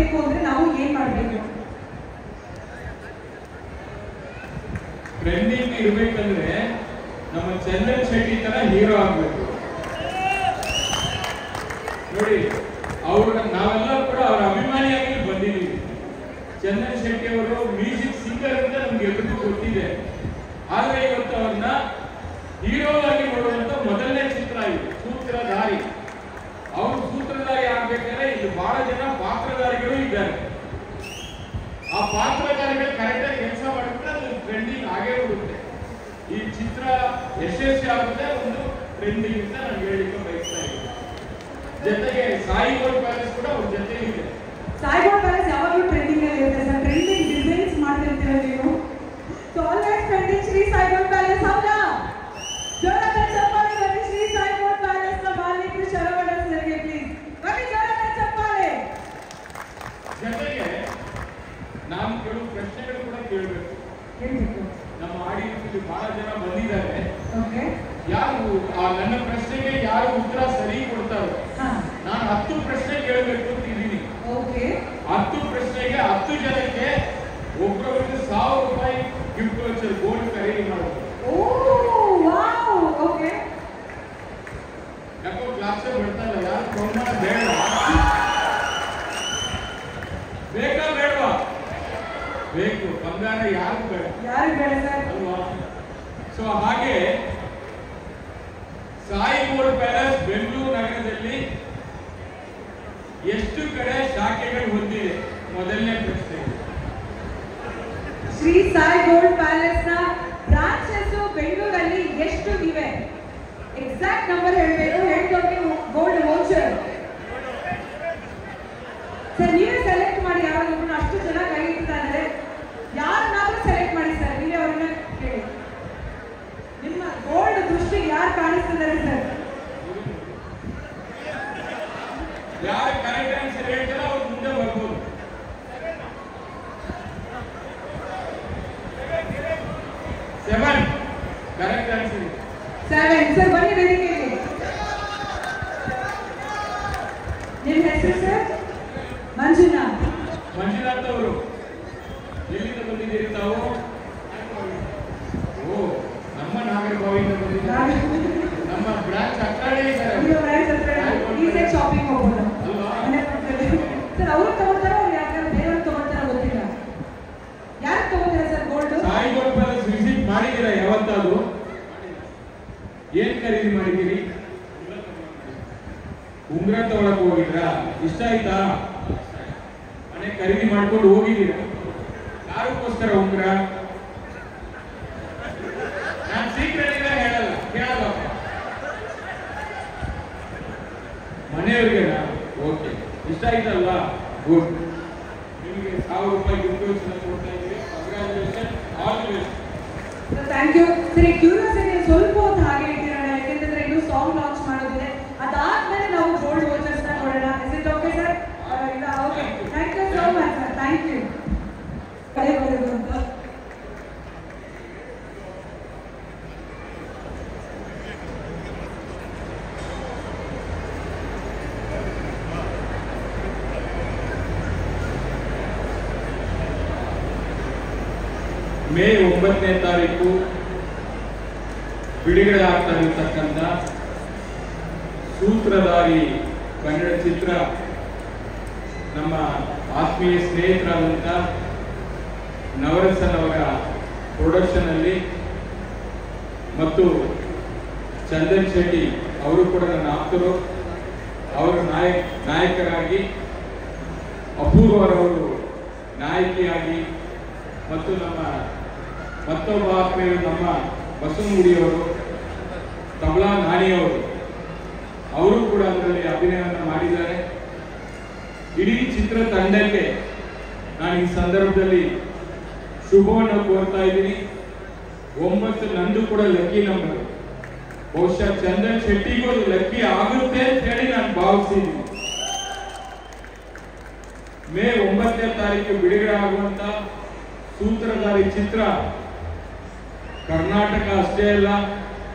ಇರಬೇಕು ಅಂದ್ರೆ ನಾವು ಏನ್ ಮಾಡಬೇಕು? ಟ್ರೆಂಡಿಂಗ್ ಇರ್ಬೇಕಂದ್ರೆ ನಮ್ಮ ಚಂದನ್ ಶೆಟ್ಟಿ ತರ ಹೀರೋ ಆಗ್ಬೇಕು. ನೋಡಿ, ನಾವೆಲ್ಲ ಕೂಡ ಅವರ ಅಭಿಮಾನಿಯಾಗಿ ಬಂದಿದ್ದೀವಿ. ಚಂದನ್ ಶೆಟ್ಟಿ ಅವರು ಮ್ಯೂಸಿಕ್ ಸಿಂಗರ್ ಅಂತ ನಮ್ಗೆ ಎಲ್ರಿಗೂ ಗೊತ್ತಿದೆ. ಆದ್ರೆ ಇವತ್ತು ಅವ್ರನ್ನ ಹೀರೋ ಆಗಿ ನೋಡುವಂತ ಮೊದಲನೇ ಚಿತ್ರ ಇದು ಸೂತ್ರಧಾರಿ. ಅವರು ಸೂತ್ರಧಾರಿ ಆಗ್ಬೇಕಾದ್ರೆ ಇಲ್ಲಿ ಬಹಳ ಜನ ಪಾತ್ರಧಾರಿಗಳು ಇದ್ದಾರೆ. ಆ ಪಾತ್ರಧಾರಿಗಳು ಕರೆಕ್ಟಾಗಿ ಕೆಲಸ ಮಾಡಿದ್ರೆ ಅದು ಟ್ರೆಂಡಿಂಗ್ ಆಗೇ ಬಿಡುತ್ತೆ. ಈ ಚಿತ್ರ ಯಶಸ್ವಿ ಆಗುತ್ತೆ, ಒಂದು ಟ್ರೆಂಡಿಂಗ್ ಅಂತ ನಾನು ಹೇಳಲಿಕ್ಕೆ ಬಯಸ್ತಾ ಇದ್ದೀನಿ. ಜೊತೆಗೆ ಸಾಯಿ ಗೋಲ್ಡ್ ಪ್ಯಾಲೇಸ್ ಕೂಡ ಅವ್ರ ಜೊತೆ ಇದೆ. ಸಾಯಿ ಗೋಲ್ಡ್ ಪ್ಯಾಲೇಸ್ ಯಾವಾಗಲೂ ಟ್ರೆಂಡಿಂಗ್ ಅಲ್ಲಿ ಇರುತ್ತೆ ಸರ್. ಟ್ರೆಂಡಿಂಗ್ ಡಿಸೈನ್ಸ್ ಮಾಡ್ತಿರ್ತೀರ ನೀವು. So always trending Shri Sai gold palace. ಹೌದಾ? ಜೋರಾದ ಚಪ್ಪಾಳೆ ಬನ್ನಿ ಶ್ರೀ ಸಾಯಿ ಗೋಲ್ಡ್ ಪ್ಯಾಲೇಸ್ ನ ಮಾಲೀಕರು ಶರವಣ ಸರ್ಗೆ ಪ್ಲೀಸ್ ಬನ್ನಿ, ಜೋರಾದ ಚಪ್ಪಾಳೆ. ಜೊತೆಗೆ ನಾವು ಕೆಲವು ಪ್ರಶ್ನೆಗಳು ಕೂಡ ಕೇಳಬೇಕು. ನಮ್ಮ ಆಡಿಯನ್ಸ್ ಬಹಳ ಜನ ಬಂದಿದ್ದಾರೆ. ಯಾರು ನನ್ನ ಪ್ರಶ್ನೆಗೆ ಯಾರು ಉತ್ತರ ಸರಿ ಕೊಡ್ತಾರೆ, ನಾನು 10 ಪ್ರಶ್ನೆ ಕೇಳಬೇಕು ಅಂತ ಇದ್ದೀನಿ. 10 ಪ್ರಶ್ನೆಗೆ 10 ಜನಕ್ಕೆ ಒಬ್ಬೊಬ್ಬರಿಗೆ 1000 ರೂಪಾಯಿ ಗಿಫ್ಟ್ ವೌಚರ್ ಗೋಲ್ಡ್ ಖರೀದಿ ಮಾಡಬೇಕು. ಯಾಕೋ ಕ್ಲಾಸ್ ಬರ್ತಾ ಇಲ್ಲ, ಯಾರು ಪ್ರಮಾಣ ಬೇಡ, ಬೇಕಾ ಬೇಡವಾ? ಬೇಕು. ಬಂಗಾರ ಯಾರು ಬೇಡ ಅಲ್ವಾ? ಸೊ ಹಾಗೆ ಸಾಯಿ ಗೋಲ್ಡ್ ಪ್ಯಾಲೇಸ್ ಬೆಂಗಳೂರು ನಗರದಲ್ಲಿ ಎಷ್ಟು ಕಡೆ ಶಾಖೆಗಳು ಹೊಂದಿದೆ? ಮೊದಲನೇ ಪ್ರಶ್ನೆ. ಶ್ರೀ ಸಾಯಿ ಗೋಲ್ಡ್ ಪ್ಯಾಲೇಸ್ ನ ಬ್ರಾಂಚಸ್ ಬೆಂಗಳೂರಲ್ಲಿ ಎಷ್ಟು ಇವೆ? ಎಕ್ಸಾಕ್ಟ್ ನಂಬರ್ ಹೇಳಬೇಕು. ಹೇಳ್ದವ್ರಿಗೆ ಗೋಲ್ಡ್ ವೌಚರ್. ಸರ್ ನೀವೇ ಸೆಲೆಕ್ಟ್ ಮಾಡಿ. ಯಾರಾದ್ರೂ ಅಷ್ಟು ಜನ ಕೈ ಇಡ್ತಾ ಇದ್ದಾರೆ, ಯಾರನ್ನಾದ್ರೂ ಸೆಲೆಕ್ಟ್ ಮಾಡಿ ಸರ್. ನೀವೇ ಅವ್ರನ್ನ ಕೇಳಿ. ನಿಮ್ಮ ಗೋಲ್ಡ್ ದೃಷ್ಟಿಗೆ ಯಾರು ಕಾಣಿಸ್ತಿದ್ದಾರೆ ಸರ್? ಯಾರು ಕರೆಕ್ಟ್ ಆನ್ಸರ್ ಹೇಳ್ತಾರೋ ಅವ್ರು ಮುಂದೆ ಬರ್ಬೋದು. 7 ಕರೆಕ್ಟ್ ಆನ್ಸರ್. 7 ಸರ್ ಬನ್ನಿ ವೇದಿಕೆಗೆ. ನಿಮ್ಮ ಹೆಸರು ಸರ್? ಮಂಜುನಾಥ್ ಅವರು. ಎಲ್ಲಿಂದ ಬಂದಿದ್ದೀರಿ ತಾವು? ಓ, ನಮ್ಮ ನಾಗರಭಾವಿಯಿಂದ ಬಂದಿದ್ದಾರೆ. ನಮ್ಮ ಬ್ರಾಂಚ್ ಹತ್ರನೇ ಇದ್ದಾರೆ. ಶಾಪಿಂಗ್ ಹೋಗೋದು ಸರ್. ಅವ್ರು ತಗೊಳ್ತಾರ, ಅವ್ರು ಯಾಕಂದ್ರೆ ಬೇರೆಯವ್ರು ತಗೊಳ್ತಾರ ಗೊತ್ತಿಲ್ಲ. ಯಾರು ತಗೋತಾರೆ sir gold? Sai gold palace visit ಮಾಡಿದ್ದೀರಾ ಯಾವತ್ತಾದ್ರು? ಏನ್ ಖರೀದಿ ಮಾಡಿದ್ದೀರಿ? ಉಂಗ್ರ ತಗೊಳಕ್ ಹೋಗಿದ್ರಾ? ಇಷ್ಟ ಆಯ್ತಾ? ಮನೆ ಖರೀದಿ ಮಾಡ್ಕೊಂಡು ಹೋಗಿದ್ದೀರಾ? ಯಾರಕ್ಕೋಸ್ಕರ ಉಂಗ್ರ? ನಾನು ಸೀಕ್ರೆಟ್ ಹೇಳಲ್ಲ, ಕೇಳಲ್ಲ. ಮನೆಯವ್ರಿಗೆನಾ? ಓಕೆ, ಇಷ್ಟ ಆಯ್ತಲ್ವಾ? ಗುಡ್. ನಿಮಗೆ 1000 ರೂಪಾಯಿ ಗಿಫ್ಟ್ ವೌಚರ್ ಕೊಡ್ತಾ ಇದ್ದೀವಿ. Congratulation, all the best. Thank you ಸರಿ. ಕ್ಯೂರಿಯಾಸಿಟಿ ಸ್ವಲ್ಪ ಹೊತ್ತು ಹಾಗೆ ಇಟ್ಟಿರೋಣ, ಯಾಕೆಂತಂದ್ರೆ ಇನ್ನು ಸಾಂಗ್ ಲಾಂಚ್ ಮಾಡೋದಿದೆ. ಅದಾದ್ಮೇಲೆ ನಾವು ಗೋಲ್ಡ್ ವೌಚರ್ಸ್ ನ ನೋಡೋಣ. Is it okay sir? Okay, thank you so much sir. Thank you. ಕರೆ ಬರೋದು ಅಂತ ಮೇ 9ನೇ ತಾರೀಕು ಬಿಡುಗಡೆ ಆಗ್ತಾ ಇರತಕ್ಕಂಥ ಸೂತ್ರಧಾರಿ ಕನ್ನಡ ಚಿತ್ರ ನಮ್ಮ ಆತ್ಮೀಯ ಸ್ನೇಹಿತರಾದಂಥ ನವರಸನ್ ಅವರ ಪ್ರೊಡಕ್ಷನ್ ಅಲ್ಲಿ ಮತ್ತು ಚಂದನ್ ಶೆಟ್ಟಿ ಅವರು ಕೂಡ ನನ್ನ ಆಪ್ತರು. ಅವರ ನಾಯಕರಾಗಿ ಅಪೂರ್ವರವರು ನಾಯಕಿಯಾಗಿ ಮತ್ತು ನಮ್ಮ ಮತ್ತೊಬ್ಬ ಆತ್ಮೀಯರು ನಮ್ಮ ಬಸವನಗುಡಿಯವರು, ತಬಲಾ ನಾಣಿಯವರು, ಅವರು ಕೂಡ ಅದರಲ್ಲಿ ಅಭಿನಯವನ್ನು ಮಾಡಿದ್ದಾರೆ. ಇಡೀ ಚಿತ್ರತಂಡಕ್ಕೆ ನಾನು ಈ ಸಂದರ್ಭದಲ್ಲಿ ಶುಭವನ್ನು ಕೋರ್ತಾ ಇದ್ದೀನಿ. 9 ನಂದು ಕೂಡ ಲಕ್ಕಿ ನಂಬರ್. ಬಹುಶಃ ಚಂದನ್ ಶೆಟ್ಟಿಗೂ ಅದು ಲಕ್ಕಿ ಆಗುತ್ತೆ ಅಂತ ಹೇಳಿ ನಾನು ಭಾವಿಸಿದ್ದೀನಿ. ಮೇ 9ನೇ ತಾರೀಕು ಬಿಡುಗಡೆ ಆಗುವಂತ ಸೂತ್ರಧಾರಿ ಚಿತ್ರ ಕರ್ನಾಟಕ ಅಷ್ಟೇ ಅಲ್ಲ,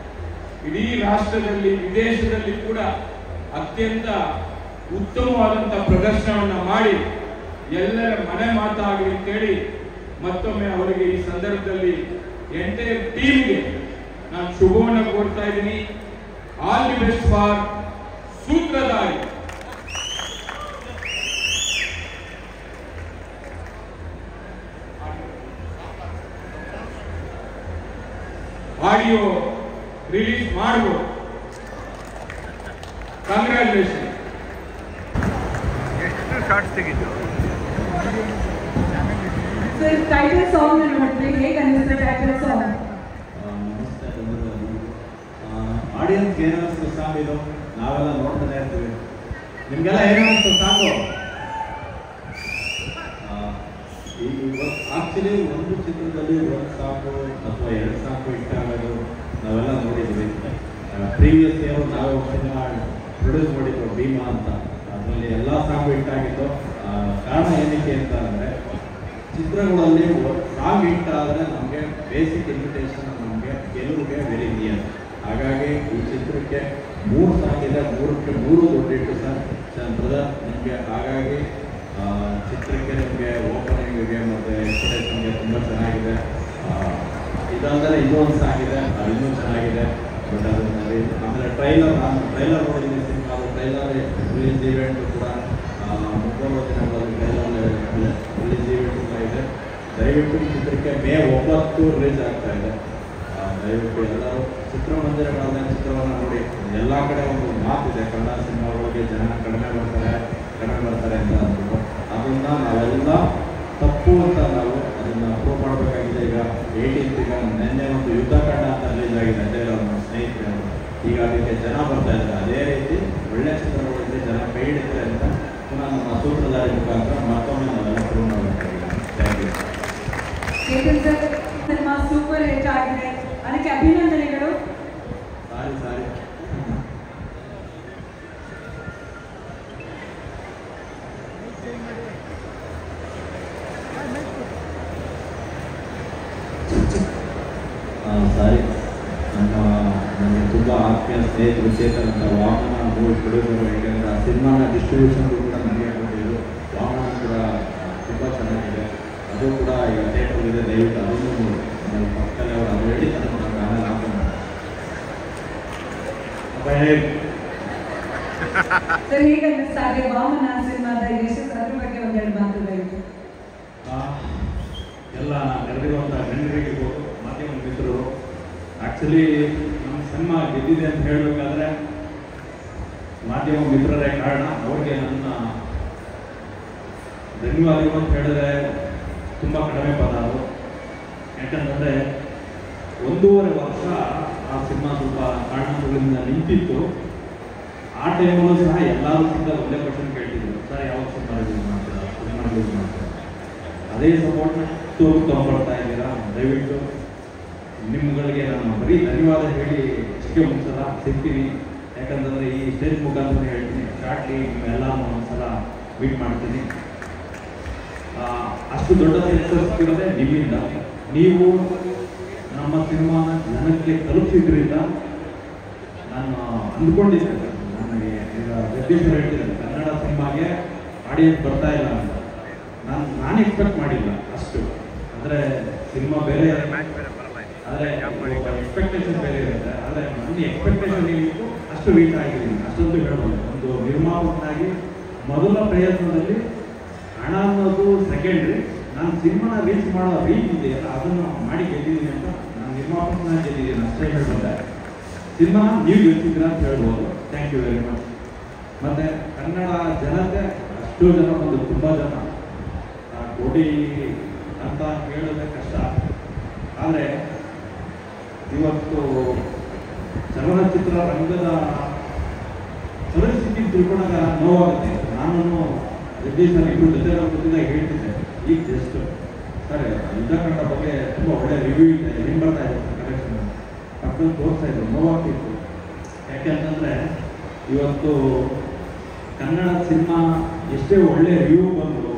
ಇಡೀ ರಾಷ್ಟ್ರದಲ್ಲಿ ವಿದೇಶದಲ್ಲಿ ಕೂಡ ಅತ್ಯಂತ ಉತ್ತಮವಾದಂತಹ ಪ್ರದರ್ಶನವನ್ನು ಮಾಡಿ ಎಲ್ಲರ ಮನೆ ಮಾತಾಗಲಿ ಅಂತೇಳಿ ಮತ್ತೊಮ್ಮೆ ಅವರಿಗೆ ಈ ಸಂದರ್ಭದಲ್ಲಿ ಎಂಟೈರ್ ಟೀಮ್ಗೆ ನಾನು ಶುಭವನ್ನು ಕೋರ್ತಾ ಇದ್ದೀನಿ. All the best for Sutradhari. Audio release ಮಾಡಬಹುದು. ಕಂಗ್ರ್ಯಾಚುಲೇಷನ್. ಎಷ್ಟು ಶಾರ್ಟ್ಸ್ ತೆಗೆದು ಸರ್ ಟೈಟಲ್ ಸಾಂಗ್ ನೋಡ್ತೀವಿ, ಹೇಗೆ ಅನಿಸುತ್ತೆ ಟೈಟಲ್ ಸಾಂಗ್? ನಮಸ್ತೆ. ಆಡಿಯನ್ಸ್ಗೆ ಏನಿಸ್ತು ಸಾಂಗ್ ಇದು? ನಾವೆಲ್ಲ ನೋಡ್ತಾನೆ ಇರ್ತೀವಿ. ನಿಮಗೆಲ್ಲ ಏನಿಸ್ತು ಸಾಂಗು? ಆಕ್ಚುಲಿ ಒಂದು ಚಿತ್ರದಲ್ಲಿ ಒಂದು ಸಾಂಗು ಅಥವಾ ಎರಡು ಸಾಂಗು ಇಟ್ಟಾಗೋದು ನಾವೆಲ್ಲ ನೋಡಿದ್ವಿ. ಪ್ರೀವಿಯಸ್ ಇಯರ್ ನಾವು ಸಿನಿಮಾ ಪ್ರೊಡ್ಯೂಸ್ ಮಾಡಿದ್ದು ಭೀಮಾ ಅಂತ, ಅದರಲ್ಲಿ ಎಲ್ಲ ಸಾಂಗು ಇಟ್ಟಾಗಿದ್ದು. ಕಾರಣ ಏನಕ್ಕೆ ಅಂತ ಅಂದರೆ, ಚಿತ್ರಗಳಲ್ಲಿ ಸಾಂಗ್ ಹಿಟ್ ಆದರೆ ನಮಗೆ ಬೇಸಿಕ್ ಇನ್ವಿಟೇಷನ್ ನಮಗೆ ಗೆಲುವಿಗೆ ವೆರಿ ನಿಯರ್. ಹಾಗಾಗಿ ಈ ಚಿತ್ರಕ್ಕೆ 3 ಸಾಂಗ್ ಇದೆ, 3ಕ್ಕೆ 3 ದುಡ್ಡಿಟ್ಟು ಸರ್ ಬ್ರದರ್ ನಿಮಗೆ. ಹಾಗಾಗಿ ಚಿತ್ರಕ್ಕೆ ನಿಮಗೆ ಓಪನಿಂಗಿಗೆ ಮತ್ತು ಎಕ್ಸ್ಪ್ರೆಷನ್ಗೆ ತುಂಬ ಚೆನ್ನಾಗಿದೆ. ಇದಂದರೆ ಇನ್ನೊಂದು ಸಾಂಗ್ ಇದೆ, ಅದು ಇನ್ನೂ ಚೆನ್ನಾಗಿದೆ. ಬಟ್ ಅದನ್ನು ಆಮೇಲೆ ನಾನು ಟ್ರೈಲರ್ ನೋಡಿದ್ದೀನಿ ಸಿನಿಮಾ. ಟ್ರೈಲರ್ ರಿಲೀಸ್ ಇವೆಂಟ್ ಕೂಡ ಮುಂಬರುವ ದಿನಗಳಲ್ಲಿ ಟ್ರೈಲರ್ ರಿಲೀಸ್ ಇವೆಂಟ್ ಕೂಡ ಇದೆ. ದಯವಿಟ್ಟು ಈ ಚಿತ್ರಕ್ಕೆ ಮೇ 9 ರಿಲೀಸ್ ಆಗ್ತಾ ಇದೆ. ದಯವಿಟ್ಟು ಎಲ್ಲರೂ ಚಿತ್ರಮಂದಿರಗಳನ್ನ ಚಿತ್ರವನ್ನು ನೋಡಿ. ಎಲ್ಲ ಕಡೆ ಒಂದು ಮಾತಿದೆ, ಕನ್ನಡ ಸಿನಿಮಾಗಳಿಗೆ ಜನ ಕಡಿಮೆ ಬರ್ತಾರೆ ಅಂತ ಅಂದ್ಬಿಟ್ಟು ಅದನ್ನು ನಾವೆಲ್ಲ ತಪ್ಪು ಅಂತ ನಾವು ಅದನ್ನು ಪ್ರೂವ್ ಮಾಡಬೇಕಾಗಿದೆ. ಈಗ 18th ಈಗ ನಿನ್ನೆ ಒಂದು ಯುದ್ಧಕಾಂಡ ಅಂತ ರಿಲೀಸ್ ಆಗಿದೆ, ಅದೇ ನಮ್ಮ ಸ್ನೇಹಿತರು. ಈಗ ಅದಕ್ಕೆ ಜನ ಬರ್ತಾ ಇದ್ದಾರೆ. ಅದೇ ರೀತಿ ಒಳ್ಳೆಯ ಚಿತ್ರಗಳಿಗೆ ಜನ ಕೈ ಹಿಡಿತಾರೆ ಅಂತ ಪುನಃ ನಮ್ಮ ಸೂತ್ರಧಾರಿ ಮುಖಾಂತರ ಮತ್ತೊಮ್ಮೆ ನಾವೆಲ್ಲ ಪ್ರೂವ್ ಮಾಡಬೇಕಾಗಿದೆ. Thank you. Chetan sir, cinema super hit ಆಗಿದೆ, ಅದಕ್ಕೆ ಅಭಿನಂದನೆಗಳು. ಸಾರಿ ನನಗೆ ತುಂಬ ಆತ್ಮೀಯ ಸ್ನೇಹಿತರು ಚೇತನ್ ಅಂತ, ವಾಮನ ಮೂವಿ ಪ್ರೊಡ್ಯೂಸರು. ಯಾಕೆಂದರೆ ಆ ಸಿನಿಮಾನ ಡಿಸ್ಟ್ರಿಬ್ಯೂಷನ್ ಕೂಡ ನನಗೆ ಕೊಟ್ಟಿದ್ದು. ವಾಮನ ಕೂಡ ತುಂಬ ಚೆನ್ನಾಗಿದೆ, ಅದು ಕೂಡ ಈಗ ಥಿಯೇಟರ್ ಇದೆ. ದಯವಿಟ್ಟು ಅದನ್ನು ನೋಡಿ. ಪಕ್ಕದಲ್ಲಿ ಅವರು ಅದು ಹೇಳಿದ್ದಾರೆ, ನಾನು ಆಮೇಲೆ ಹಾಕೋಣ. ಸರ್ ಹೇಗೆ ಅನ್ನಿಸ್ತಾ ಇದೆ ವಾಮನ ಸಿನಿಮಾದ ಯಶಸ್ಸು? ಅದ್ರ ಬಗ್ಗೆ ಒಂದೆರಡು ಮಾತುಗಳಿದೆ. ಎಲ್ಲ ನೆರೆದಿರುವಂಥ ಗಣ್ಯರಿಗಿರ್ಬೋದು, ಮಾಧ್ಯಮ ಮಿತ್ರರು. ಆ್ಯಕ್ಚುಲಿ ನಮ್ಮ ಸಿನಿಮಾ ಗೆದ್ದಿದೆ ಅಂತ ಹೇಳಬೇಕಾದ್ರೆ ಮಾಧ್ಯಮ ಮಿತ್ರರೇ ಕಾರಣ. ಅವ್ರಿಗೆ ನನ್ನ ಧನ್ಯವಾದಗಳು ಅಂತ ಹೇಳಿದ್ರೆ ತುಂಬ ಕಡಿಮೆ ಪದ ಅದು. ಯಾಕಂತಂದರೆ 1.5 ವರ್ಷ ಆ ಸಿನಿಮಾ ಸ್ವಲ್ಪ ಕಾರಣಗಳಿಂದ ನಿಂತಿತ್ತು. ಆ ಟೈಮಲ್ಲೂ ಸಹ ಎಲ್ಲರೂ ಸಿದ್ಧ ಒಂದೇ ಕ್ವಶನ್ ಕೇಳ್ತಿದ್ರು, ಸರ್ ಯಾವಾಗ ಸಿನಿಮಾ ರಿಲೀಸ್ ಮಾಡ್ತೀರಾ? ಅದೇ ಸಪೋರ್ಟ್ನ ತೊಗೊಂಡ್ಬರ್ತಾ ಇದ್ದೀರಾ. ದಯವಿಟ್ಟು ನಿಮ್ಮಗಳಿಗೆ ನಾನು ಬರೀ ಧನ್ಯವಾದ ಹೇಳಿ ಚಿಕ್ಕ ಮುಗಿಸಲ್ಲ, ಸಿಗ್ತೀನಿ. ಯಾಕಂತಂದರೆ ಈ ಸ್ಟೇಜ್ ಮುಖಾಂತರ ಹೇಳ್ತೀನಿ, ಶಾರ್ಟ್ಲಿ ನಿಮ್ಮೆಲ್ಲ ಒಂದ್ಸಲ ಮೀಟ್ ಮಾಡ್ತೀನಿ. ಅಷ್ಟು ದೊಡ್ಡ ಸಕ್ಸಸ್ ಇರೋದೇ ನಿಮ್ಮಿಂದ. ನೀವು ನಮ್ಮ ಸಿನಿಮಾನ ಜನಕ್ಕೆ ತಲುಪಿಸಿದ್ರಿಂದ ನಾನು ಅಂದ್ಕೊಂಡಿದ್ದೆ. ನನಗೆ ಈಗ ಜಗದೀಶ್ವರ್ ಹೇಳ್ತಿದ್ದೆ, ಕನ್ನಡ ಸಿನಿಮಾಗೆ ಆಡಿಯನ್ಸ್ ಬರ್ತಾ ಇಲ್ಲ ಅಂತ. ನಾನು ಎಕ್ಸ್ಪೆಕ್ಟ್ ಮಾಡಿಲ್ಲ ಅಷ್ಟು. ಅಂದರೆ ಸಿನಿಮಾ ಬೇರೆ, ಆದರೆ ಎಕ್ಸ್ಪೆಕ್ಟೇಷನ್ ಬೇರೆ ಇರುತ್ತೆ. ಆದರೆ ನನ್ನ ಎಕ್ಸ್ಪೆಕ್ಟೇಷನ್ ಏನಿತ್ತು ಅಷ್ಟು ರೀಚ್ ಆಗಿದ್ದೀನಿ, ಅಷ್ಟೊಂದು ಹೇಳ್ಬೋದು. ಒಂದು ನಿರ್ಮಾಪಕನಾಗಿ ಮೊದಲ ಪ್ರಯತ್ನದಲ್ಲಿ ಹಣ ಅನ್ನೋದು ಸೆಕೆಂಡ್ರಿ. ನಾನು ಸಿನಿಮಾನ ರೀಚ್ ಮಾಡೋ ರೀತಿ ಇದೆಯಲ್ಲ ಅದನ್ನು ಮಾಡಿ ಗೆದ್ದಿದ್ದೀನಿ ಅಂತ ನಾನು ನಿರ್ಮಾಪಕನ ಗೆದ್ದಿದ್ದೀನಿ ಅಷ್ಟೇ ಹೇಳ್ಬೋದೆ. ಸಿನಿಮಾನ ನೀವು ಗೆಲ್ತಿದ್ದೀರಾ ಅಂತ ಹೇಳ್ಬೋದು. Thank you very much. ಮತ್ತು ಕನ್ನಡ ಜನತೆ ಅಷ್ಟು ಜನ ಬಂದು ತುಂಬ ಜನ ಕೋಟಿ ಅಂತ ಹೇಳೋದೇ ಕಷ್ಟ. ಆದರೆ ಇವತ್ತು ಚಲನಚಿತ್ರ ರಂಗದ ಪರಿಸ್ಥಿತಿ ತಿಳ್ಕೊಂಡಾಗ ನೋವಾಗುತ್ತೆ. ನಾನು ಜಗದೀಶ್ ಇಬ್ಬರು ಜೊತೆ ಗೊತ್ತಿದ್ದಾಗ ಹೇಳ್ತಿದ್ದೆ, ಈಗ ಜಸ್ಟ್ ಸರ್ ಯುದ್ಧಕಾಂಡ ಬಗ್ಗೆ ತುಂಬ ಒಳ್ಳೆ ರಿವ್ಯೂ ಇದೆ, ಹೆಂಗೆ ಬರ್ತಾ ಇದೆ ಕಲೆಕ್ಷನ್ ಪಕ್ಕದಲ್ಲಿ ತೋರಿಸ್ತಾ ಇದ್ರು. ನೋವಾಗ್ತಿತ್ತು. ಯಾಕೆ ಅಂತಂದರೆ ಇವತ್ತು ಕನ್ನಡ ಸಿನಿಮಾ ಎಷ್ಟೇ ಒಳ್ಳೆ ರಿವ್ಯೂ ಬಂದರು,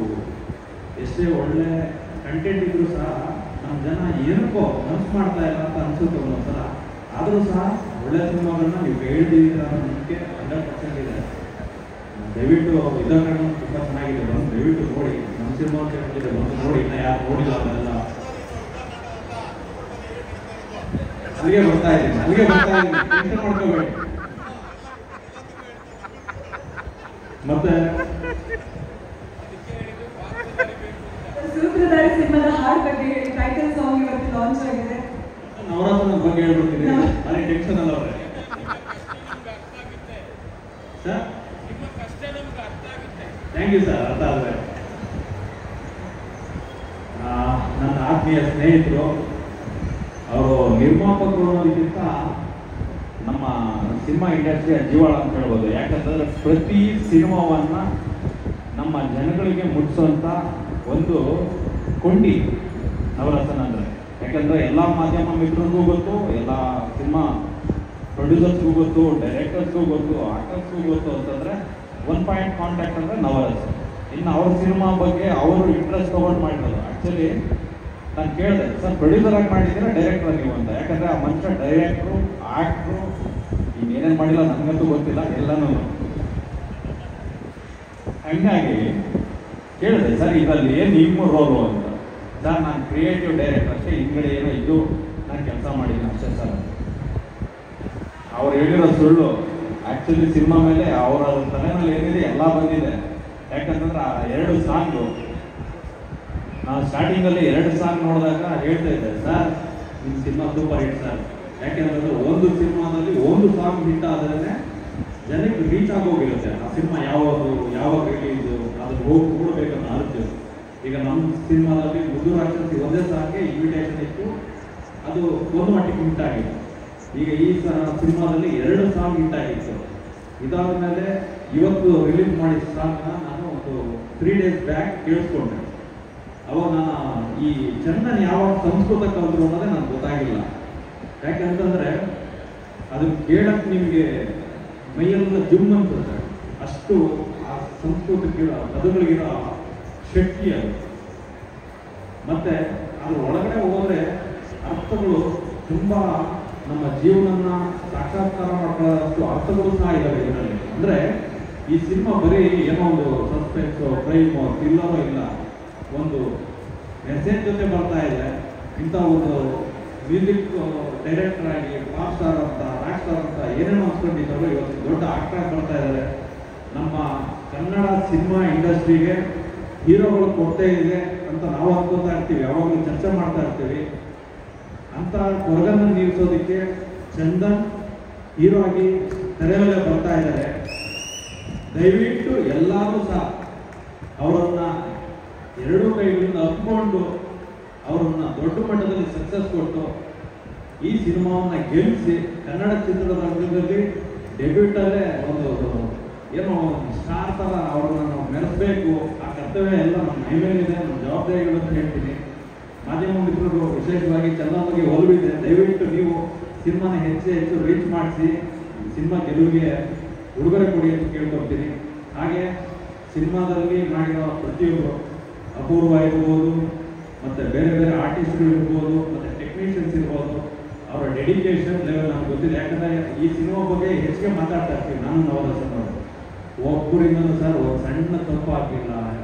ಎಷ್ಟೇ ಒಳ್ಳೆ ಕಂಟೆಂಟ್ ಇದ್ರೂ ಸಹ ನಮ್ಮ ಜನ ಏನಕ್ಕೋ ಮನಸ್ಸು ಮಾಡ್ತಾ ಇಲ್ಲ ಅಂತ ಅನ್ಸುತ್ತೆ ಒಂದೊಂದ್ಸಲ. ಆದರೂ ಸಹ ಒಳ್ಳೆ ಸಿನಿಮಾಗಳನ್ನ ನೀವು ಹೇಳ್ತಿದ್ದೀರ ಅನ್ನೋ ನಂಬಿಕೆ 100% ಇದೆ. ದಯವಿಟ್ಟು ಇದನ್ನು ತುಂಬ ಚೆನ್ನಾಗಿದೆ, ಬಂದು ದಯವಿಟ್ಟು ನೋಡಿ. ನಮ್ಮ ಸಿನಿಮಾ ಬಂದು ನೋಡಿ, ಇನ್ನು ಯಾರು ನೋಡಿಲ್ಲ ಅದೆಲ್ಲ. ಅಲ್ಲಿಗೆ ಬರ್ತಾ ಇದ್ದೀನಿ ಟೆನ್ಷನ್ ಮಾಡ್ಕೋಬೇಡಿ. ಮತ್ತೆ ಸೂತ್ರಧಾರಿ ಸಿನಿಮಾದ ಹಾಡ್ ಬಗ್ಗೆ ಹೇಳಿ. ಟೈಟಲ್ ಸಾಂಗ್ ಇವತ್ತು ಲಾಂಚ್ ಆಗಿದೆ. ನವರತ್ನ ಬಗ್ಗೆ ಹೇಳ್ಬಿಡ್ತೀನಿ, ಭಾರಿ ಟೆನ್ಷನ್ ಅಲ್ಲ ಅವ್ರೆ ಸರ್. Thank you sir. ಅರ್ಥ ಆದರೆ ನನ್ನ ಆತ್ಮೀಯ ಸ್ನೇಹಿತರು, ಅವರು ನಿರ್ಮಾಪಕರು ಅನ್ನೋದಕ್ಕಿಂತ ನಮ್ಮ ಸಿನಿಮಾ ಇಂಡಸ್ಟ್ರಿಯ ಜೀವಾಳ ಅಂತ ಹೇಳ್ಬೋದು. ಯಾಕಂತಂದ್ರೆ ಪ್ರತಿ ಸಿನಿಮಾವನ್ನು ನಮ್ಮ ಜನಗಳಿಗೆ ಮುಟ್ಟಿಸುವಂಥ ಒಂದು ಕೊಂಡಿ ನವರತ್ನ ಅಂದರೆ. ಯಾಕಂದರೆ ಎಲ್ಲ ಮಾಧ್ಯಮ ಮಿತ್ರರಿಗೂ ಗೊತ್ತು, ಎಲ್ಲ ಸಿನಿಮಾ ಪ್ರೊಡ್ಯೂಸರ್ಸ್ಗೂ ಗೊತ್ತು, ಡೈರೆಕ್ಟರ್ಸ್ಗೂ ಗೊತ್ತು, ಆಕ್ಟರ್ಸ್ಗೂ ಗೊತ್ತು ಅಂತಂದರೆ ಒನ್ ಪಾಯಿಂಟ್ ಕಾಂಟ್ಯಾಕ್ಟ್ ಅಂದರೆ ನವರತ್ನ. ಇನ್ನು ಅವ್ರ ಸಿನಿಮಾ ಬಗ್ಗೆ ಅವರು ಇಂಟ್ರೆಸ್ಟ್ ತೊಗೊಂಡು ಮಾಡಿರೋದು. ಆ್ಯಕ್ಚುಲಿ ನಾನು ಕೇಳಿದೆ, ಸರ್ ಪ್ರೊಡ್ಯೂಸರ್ ಆಗಿ ಮಾಡಿದ್ದೀರಾ ಡೈರೆಕ್ಟರ್ ನೀವು ಅಂತ. ಯಾಕಂದರೆ ಆ ಮನುಷ್ಯ ಡೈರೆಕ್ಟ್ರು, ಆ್ಯಕ್ಟ್ರು, ಇನ್ನೇನೇನು ಮಾಡಿಲ್ಲ ನನಗಂತೂ ಗೊತ್ತಿಲ್ಲ, ಎಲ್ಲನೂ. ಹಂಗಾಗಿ ಕೇಳಿದೆ, ಸರ್ ಇದರಲ್ಲಿ ಏನು ನಿಮ್ಮ ರೋಲು ಅಂತ. ಸರ್ ನಾನು ಕ್ರಿಯೇಟಿವ್ ಡೈರೆಕ್ಟರ್ ಅಷ್ಟೇ, ಹಿಂದ್ಗಡೆ ಏನೋ ಇದ್ದು ನಾನು ಕೆಲಸ ಮಾಡಿದ್ದೀನಿ ಅಷ್ಟೇ ಸರ್. ಅವ್ರು ಹೇಳಿರೋ ಸುಳ್ಳು. ಆ್ಯಕ್ಚುಲಿ ಸಿನಿಮಾ ಮೇಲೆ ಅವರ ತಲೆನಲ್ಲಿ ಏನಿದೆ ಎಲ್ಲ ಬಂದಿದೆ. ಯಾಕಂತಂದ್ರೆ ಆ 2 ಸಾಂಗು ನಾವು ಸ್ಟಾರ್ಟಿಂಗಲ್ಲಿ 2 ಸಾಂಗ್ ನೋಡಿದಾಗ ಹೇಳ್ತಾ ಇದ್ದೆ, ಸರ್ ನಿಮ್ಮ ಸಿನಿಮಾ ಸೂಪರ್ ಹಿಟ್ ಸರ್. ಯಾಕೆಂತಂದ್ರೆ ಒಂದು ಸಿನಿಮಾದಲ್ಲಿ ಒಂದು ಸಾಂಗ್ ಹಿಟ್ ಆದ್ರೆ ಜನಕ್ಕೆ ರೀಚ್ ಆಗೋಗಿರುತ್ತೆ. ಆ ಸಿನಿಮಾ ಯಾವಾಗ ರಿಲೀಸು ಅದನ್ನು ಹೋಗಿ ನೋಡ್ಬೇಕನ್ನೋ ಅರ್ಜು. ಈಗ ನಮ್ಮ ಸಿನಿಮಾದಲ್ಲಿ ಮುದ್ದು ರಾಕ್ಷಸಿ ಒಂದೇ ಸಾಂಗ್ಗೆ ಇನ್ವಿಟೇಷನ್ ಇತ್ತು, ಅದು ಒಂದು ಮಟ್ಟಿಗೆ ಹಿಟ್ ಆಗಿದೆ. ಈಗ ಈ ಸಿನಿಮಾದಲ್ಲಿ 2 ಸಾಂಗ್ ಹಿಟ್ ಆಗಿತ್ತು. ಇದಾದ ಮೇಲೆ ಇವತ್ತು ರಿಲೀಸ್ ಮಾಡಿದ ಸಾಂಗ್ನ ನಾನು ಒಂದು 3 days ಬ್ಯಾಕ್ ಕೇಳಿಸ್ಕೊಂಡೆ. ಅವಾಗ ನಾನು ಈ ಚಂದನ್ ಯಾವಾಗ ಸಂಸ್ಕೃತ ಕಲಿತರು ಅನ್ನೋದೇ ನನಗೆ ಗೊತ್ತಾಗಿಲ್ಲ. ಯಾಕೆಂತಂದರೆ ಅದನ್ನ ಕೇಳಕ್ಕೆ ನಿಮಗೆ ಮೈಯೆಲ್ಲ ಜುಮ್ ಅನ್ಸುತ್ತೆ. ಅಷ್ಟು ಆ ಸಂಸ್ಕೃತಕ್ಕಿರೋ ಪದಗಳಿಗಿರೋ ಶಕ್ತಿ ಅದು. ಮತ್ತು ಅದ್ರ ಒಳಗಡೆ ಹೋದರೆ ಅರ್ಥಗಳು ತುಂಬ ನಮ್ಮ ಜೀವನನ ಸಾಕ್ಷಾತ್ಕಾರ ಮಾಡ್ಕೊಳ್ಳೋಷ್ಟು ಅರ್ಥಗಳು ಸಹ ಇದ್ದಾವೆ ಇದರಲ್ಲಿ. ಅಂದರೆ ಈ ಸಿನಿಮಾ ಬರೀ ಏನೋ ಒಂದು ಸಸ್ಪೆನ್ಸು, ಕ್ರೈಮು, ಥ್ರಿಲ್ಲರೋ ಇಲ್ಲ, ಒಂದು ಮೆಸೇಜ್ ಜೊತೆ ಬರ್ತಾ ಇದೆ. ಇಂಥ ಒಂದು ಮ್ಯೂಸಿಕ್ ಡೈರೆಕ್ಟರ್ ಆಗಿ ಪಾಪ್ ಸ್ಟಾರ್ ಅಂತ, ರಾಕ್ ಸ್ಟಾರ್ ಅಂತ ಏನೇನೋ ಅನ್ಸ್ಕೊಂಡಿದ್ದಾರೋ ಇವತ್ತು ದೊಡ್ಡ ಆಕ್ಟರ್ ಆಗಿ ಬರ್ತಾ ಇದ್ದಾರೆ. ನಮ್ಮ ಕನ್ನಡ ಸಿನಿಮಾ ಇಂಡಸ್ಟ್ರಿಗೆ ಹೀರೋಗಳು ಕೊಡ್ತೇ ಇದೆ ಅಂತ ನಾವು ಅನ್ಕೋತಾ ಇರ್ತೀವಿ, ಯಾವಾಗಲೂ ಚರ್ಚೆ ಮಾಡ್ತಾ ಇರ್ತೀವಿ. ಅಂತ ಹೊರಗನ್ನು ನಿಲ್ಲಿಸೋದಕ್ಕೆ ಚಂದನ್ ಹೀರೋ ಆಗಿ ತೆರೆ ಮೇಲೆ ಬರ್ತಾ ಇದ್ದಾರೆ. ದಯವಿಟ್ಟು ಎಲ್ಲರೂ ಸಹ ಅವರನ್ನ 2 ಕೈಗಳಿಂದ ಅಪ್ಕೊಂಡು ಅವರನ್ನ ದೊಡ್ಡ ಮಟ್ಟದಲ್ಲಿ ಸಕ್ಸಸ್ ಕೊಟ್ಟು ಈ ಸಿನಿಮಾವನ್ನ ಗೆಲ್ಲಿಸಿ ಕನ್ನಡ ಚಿತ್ರರಂಗದಲ್ಲಿ ಡೆಬ್ಯೂಟಲ್ಲೇ ಒಂದು ಏನೋ ಸ್ಟಾರ್ ಥರ ಅವ್ರನ್ನ ನಾವು ಮೆರೆಸಬೇಕು. ಆ ಕರ್ತವ್ಯ ಎಲ್ಲ ನಮ್ಮ ಮೈ ಮೇಲಿದೆ, ನಮ್ಮ ಜವಾಬ್ದಾರಿಗಳು ಅಂತ ಹೇಳ್ತೀನಿ. ಮಾಧ್ಯಮ ಮಿತ್ರರು ವಿಶೇಷವಾಗಿ ಚಂದನ್ ಬಗ್ಗೆ ಒಲವಿದೆ. ದಯವಿಟ್ಟು ನೀವು ಸಿನಿಮಾನ ಹೆಚ್ಚು ರೀಚ್ ಮಾಡಿಸಿ ಸಿನಿಮಾ ಗೆಲುವಿಗೆ ಉಡುಗೊರೆ ಕೊಡಿ ಅಂತ ಕೇಳ್ಕೊಳ್ತೀನಿ. ಹಾಗೆ ಸಿನಿಮಾದಲ್ಲಿ ಮಾಡಿರೋ ಪ್ರತಿಯೊಬ್ಬರು ಅಪೂರ್ವ ಇರ್ಬೋದು, ಮತ್ತು ಬೇರೆ ಬೇರೆ ಆರ್ಟಿಸ್ಟ್ಗಳು ಇರ್ಬೋದು, ಮತ್ತು ಟೆಕ್ನಿಷಿಯನ್ಸ್ ಇರ್ಬೋದು, ಅವರ ಡೆಡಿಕೇಶನ್ ಲೆವೆಲ್ ನಮ್ಗೆ ಗೊತ್ತಿದೆ. ಯಾಕಂದರೆ ಈ ಸಿನಿಮಾ ಬಗ್ಗೆ ಹೆಚ್ಚಿಗೆ ಮಾತಾಡ್ತಾ ಇರ್ತೀವಿ ನಾನು ನವರತ್ನ ಅವರು. ಒಬ್ಬರಿಂದನೂ ಸರ್ ಒಂದು ಸಣ್ಣ ತಪ್ಪು ಆಗಲಿಲ್ಲ,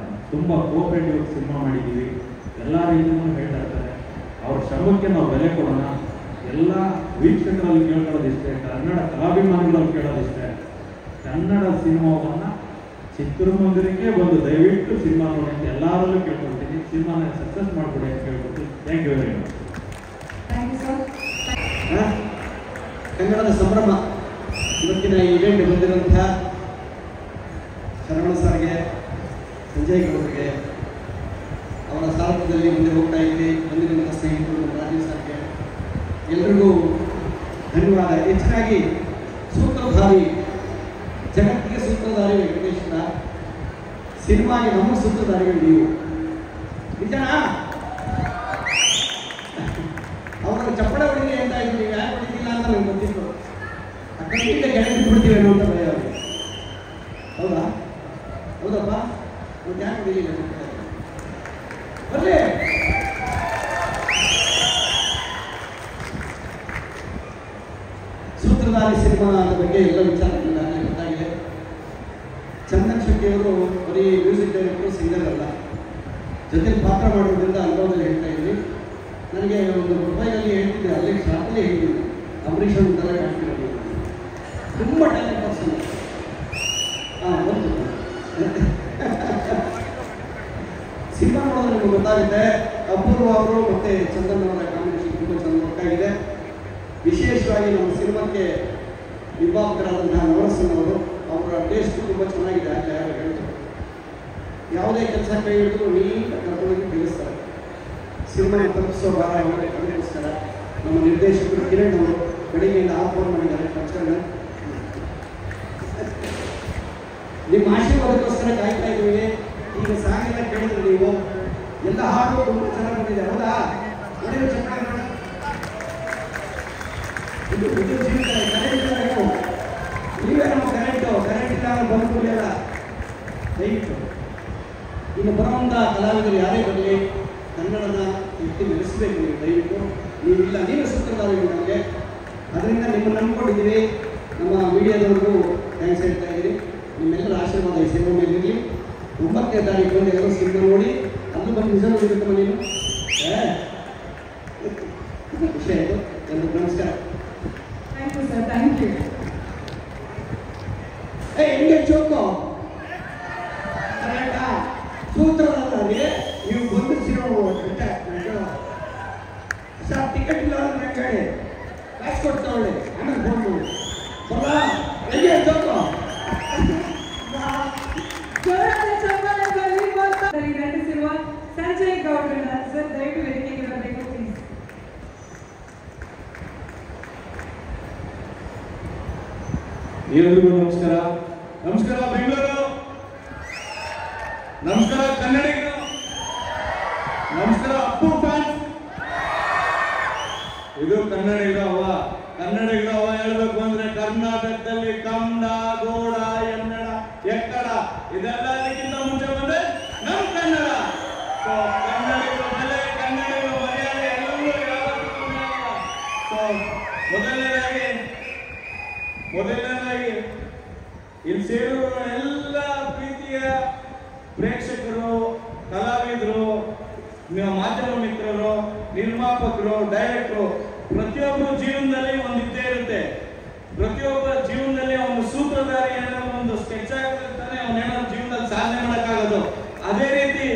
ತುಂಬ ಕೋಆಪರೇಟಿವ್ ಸಿನಿಮಾ ಮಾಡಿದ್ದೀವಿ, ಎಲ್ಲ ರೀತಿಯೂ ಹೇಳ್ತಾ ಇರ್ತಾರೆ. ಅವ್ರ ಶ್ರಮಕ್ಕೆ ನಾವು ಬೆಲೆ ಕೊಡೋಣ. ಎಲ್ಲ ವೀಕ್ಷಕರಲ್ಲಿ ಕೇಳ್ಕೊಳ್ಳೋದಿಷ್ಟೇ, ಕನ್ನಡ ಕಲಾಭಿಮಾನಿಗಳಲ್ಲಿ ಕೇಳೋದಿಷ್ಟೇ, ಕನ್ನಡ ಸಿನಿಮಾವನ್ನು ಚಿತ್ರಮಂದಿರಕ್ಕೆ ಬಂದು ದಯವಿಟ್ಟು ಸಿನಿಮಾ ನೋಡಿ ಅಂತ ಎಲ್ಲರಲ್ಲೂ ಕೇಳ್ಕೊಳ್ತೀನಿ. ಸಿನಿಮಾನ ಸಕ್ಸಸ್ ಮಾಡಿಕೊಡಿ ಅಂತ ಕೇಳ್ಕೊಳ್ತೀನಿ. Thank you very much. Thank you sir. ಕನ್ನಡದ ಸಂಭ್ರಮ ಇವತ್ತಿನ ಇವೆಂಟ್ ಬಂದಿರುವಂಥ ಶರವಣ ಸರ್ಗೆ, ಸಂಜಯ್ ಗೌಡ್ರಿಗೆ, ಅವರ ಸಾರಥ್ಯದಲ್ಲಿ ಮುಂದೆ ಹೋಗ್ತಾ ಇದ್ವಿ ಬಂದಿರುವಂಥ ಸ್ನೇಹಿತರು ರಾಜೀವ್ ಸರ್ಗೆ ಎಲ್ರಿಗೂ ಧನ್ಯವಾದ. ಹೆಚ್ಚಾಗಿ ಸೂತ್ರಧಾರಿ, ಜಗತ್ತಿಗೆ ಸೂತ್ರಧಾರಿ ವೆಂಕಟೇಶ್ವರ, ಸಿನಿಮಾಗೆ ನಮ್ಮ ಸೂತ್ರಧಾರಿಗಳು ನೀವು. ನಿಜನಾ? ಅವರ ಚಪ್ಪಳ ಹೊಡಿಲಿ ಅಂತ ಇದ್ರು, ನೀವು ಯಾಕೆ ಹೊಡಿತಿಲ್ಲ ಅಂತ ನನಗೆ ಗೊತ್ತಿತ್ತು. ಅಕ್ಕಡಿಂದ ಕೆಳಗೆ ಬಿಡ್ತೀವಿ ಅನ್ನೋ ಅಂತ ಭಯ ಅವರಿಗೆ. ಹೌದಾ? ಹೌದಪ್ಪ, ಅವ್ರು ಯಾಕೆ ಹೊಡಿಲಿಲ್ಲ ಬರ್ಲಿ. ಸೂತ್ರಧಾರಿ ಸಿನಿಮಾದ ಬಗ್ಗೆ ಎಲ್ಲ ವಿಚಾರಗಳನ್ನ ಗೊತ್ತಾಗಿದೆ. ಚಂದ ಶೆಟ್ಟಿ ಅವರು ಬರೀ ಮ್ಯೂಸಿಕ್ ಡೈರೆಕ್ಟರ್ ಸಿಂಗರ್ ಅಲ್ಲ, ಜೊತೆಗೆ ಪಾತ್ರ ಮಾಡೋದ್ರಿಂದ ಅನುಭವದಲ್ಲಿ ಹೇಳ್ತಾ ಇದ್ದೀನಿ. ನನಗೆ ಒಂದು ಮೊಬೈಲಲ್ಲಿ ಹೇಳ್ತಿದ್ದೆ, ಅಲ್ಲೇ ಶಾರ್ಟಲ್ಲಿ ಹೇಳ್ತಿದ್ದೆ, ಅಂಬರೀಷ್ ಅವ್ರ ಕಾಣ್ತಿರೋದು ತುಂಬ ಟ್ಯಾಲೆಂಟ್ ಪರ್ಸನ್. ಒಂದು ಸಿನಿಮಾ ನೋಡಿದ್ರೆ ನಿಮಗೆ ಗೊತ್ತಾಗುತ್ತೆ. ಅಪೂರ್ವ ಅವರು ಮತ್ತು ಚಂದನ್ ಅವರ ಕಾಂಬಿನೇಷನ್ ತುಂಬ ಚೆನ್ನಾಗಿ ವರ್ಕ್ ಆಗಿದೆ. ವಿಶೇಷವಾಗಿ ನಮ್ಮ ಸಿನಿಮಾಕ್ಕೆ ನಿರ್ಮಾಪಕರಾದಂತಹ ನವರಸನ್ ಅವರು, ಅವರ ಟೇಸ್ಟ್ ತುಂಬ ಚೆನ್ನಾಗಿದೆ. ಆಗಲೇ ಯಾರು ಹೇಳಿದ್ರು, ಯಾವುದೇ ಕೆಲಸ ಕೈ ಹಿಡಿದ್ರು ನೀಟಾಗಿ ಕರ್ಕೊಂಡೋಗಿ ತಿಳಿಸ್ತಾರೆ. ಸಿನಿಮಾ ತಲುಪಿಸೋ ಭಾರ ಅವರೇ. ಅದಕ್ಕೋಸ್ಕರ ನಮ್ಮ ನಿರ್ದೇಶಕರು ಕಿರಣ್ ಅವರು ಬೆಳಿಗ್ಗೆಯಿಂದ ಆಫರ್ ಮಾಡಿದ್ದಾರೆ. ಕಚ್ಕೊಂಡು ನಿಮ್ಮ ಆಶೀರ್ವಾದಕ್ಕೋಸ್ಕರ ಕಾಯ್ತಾ ಇದ್ದೀವಿ. ಈಗ ಸಾಂಗೆಲ್ಲ ಕೇಳಿದ್ರೆ ನೀವು ಎಲ್ಲ ಹಾಡು ತುಂಬ ಚೆನ್ನಾಗಿ ಬಂದಿದೆ, ಹೌದಾ? ನೋಡಿದ್ರೆ ಚೆನ್ನಾಗಿ ಇದು ವಿದ್ಯುತ್ ಜೀವಿತ ಕರೆಂಟ್ ನೀವೇ ನಮ್ಮ ಕರೆಂಟ್ ಇಲ್ಲ ಬಂದ್ಬಿಡಲಿಲ್ಲ. ದಯವಿಟ್ಟು ಇನ್ನು ಬರುವಂಥ ಕಲಾವಿದರು ಯಾರೇ ಬರಲಿ ಕನ್ನಡನ ಎತ್ತಿ ಬೆಳೆಸಬೇಕು. ನೀವು ದಯವಿಟ್ಟು ನೀವಿಲ್ಲ, ನೀವೇ ಸೂತ್ರಧಾರಿ ನಮಗೆ. ಅದರಿಂದ ನಿಮ್ಮನ್ನು ನಂಬ್ಕೊಂಡಿದ್ದೀವಿ. ನಮ್ಮ ಮೀಡಿಯಾದವ್ರಿಗೂ ಥ್ಯಾಂಕ್ಸ್ ಹೇಳ್ತಾ ಇದ್ದೀರಿ. ನಿಮ್ಮೆಲ್ಲರ ಆಶೀರ್ವಾದ ಈ ಸಿನಿಮಾ ಮೇಲೆ ಇರಲಿ. 9ನೇ ತಾರೀಕು ಬಂದು ಎಲ್ಲರೂ ಸಿನಿಮಾ ನೋಡಿ ಅದು ಬಂದು ನಿಜ ನೋಡಿಬೇಕಮ್ಮ ನೀನು. ಖುಷಿ ಆಯಿತು. ಎಲ್ಲರಿಗೂ ನಮಸ್ಕಾರ. Thank you sir, thank you. ಹೆಂಗೆ ಚೋಕು ಸೂತ್ರಧಾರಿಗೆ ನೀವು ಬಂದಿರೋ ಸರ್ ಟಿಕೆಟ್ ಇಲ್ಲ ಅಂದ್ರೆ ಹೇಳಿ ಕಾಸು ಕೊಡ್ತಾವಳೆ, ಆಮೇಲೆ ಫೋನ್ ಮಾಡಿ ಬಲ್ಲ. ಹೆಂಗೆ ಚೋಕು ಜೋರಾದ ಚಪ್ಪಾಳೆ ಬರಲಿ. ನಟಿಸಿರುವ ಸಂಜಯ್ ಗೌಡ್ರನ್ನ ಸರ್ ದಯವಿಟ್ಟು ವೇದಿಕೆಗೆ ಬರಬೇಕು ಪ್ಲೀಸ್. ಎಲ್ಲರಿಗೂ ನಮಸ್ಕಾರ. ನಮಸ್ಕಾರ ಬೆಂಗಳೂರು, ನಮಸ್ಕಾರ ಕನ್ನಡಿಗರು, ನಮಸ್ಕಾರ ಅಪ್ಪು ಫ್ಯಾನ್ಸ್. ಇದು ಕನ್ನಡಿಗರ ಹವ. ಕನ್ನಡಿಗರ ಹವ ಹೇಳ್ಬೇಕು ಅಂದ್ರೆ ಕರ್ನಾಟಕದಲ್ಲಿ ಕನ್ನಡ, ಗೋಡ, ಎನ್ನಡ, ಎಕ್ಕಡ ಇದೆಲ್ಲದಕ್ಕಿಂತ ಮುಂಚೆ ಬಂದ್ರೆ ನಮ್ ಕನ್ನಡ. ಕನ್ನಡಿಗರ ಬೆಲೆ, ಕನ್ನಡಿಗರ ಮರ್ಯಾದೆ ಎಲ್ಲವೂ ಯಾವತ್ತೂ ಮೊದಲನೇದಾಗಿ ಇಲ್ಲಿ ಸೇರುವ ಎಲ್ಲ ಪ್ರೀತಿಯ ಪ್ರೇಕ್ಷಕರು, ಕಲಾವಿದರು, ಮಾಧ್ಯಮ ಮಿತ್ರರು, ನಿರ್ಮಾಪಕರು, ಡೈರೆಕ್ಟರು, ಪ್ರತಿಯೊಬ್ಬರು ಜೀವನದಲ್ಲಿ ಒಂದು ಇದ್ದೇ ಇರುತ್ತೆ. ಪ್ರತಿಯೊಬ್ಬರ ಜೀವನದಲ್ಲಿ ಅವನು ಸೂತ್ರಧಾರಿ ಅನ್ನೋ ಒಂದು ಸ್ಕೆಚ್ ಆಗಿರ್ತಾನೆ, ಅವನೇನೋ ಜೀವನದಲ್ಲಿ ಸಾಧನೆ ಮಾಡೋಕ್ಕಾಗೋದು. ಅದೇ ರೀತಿ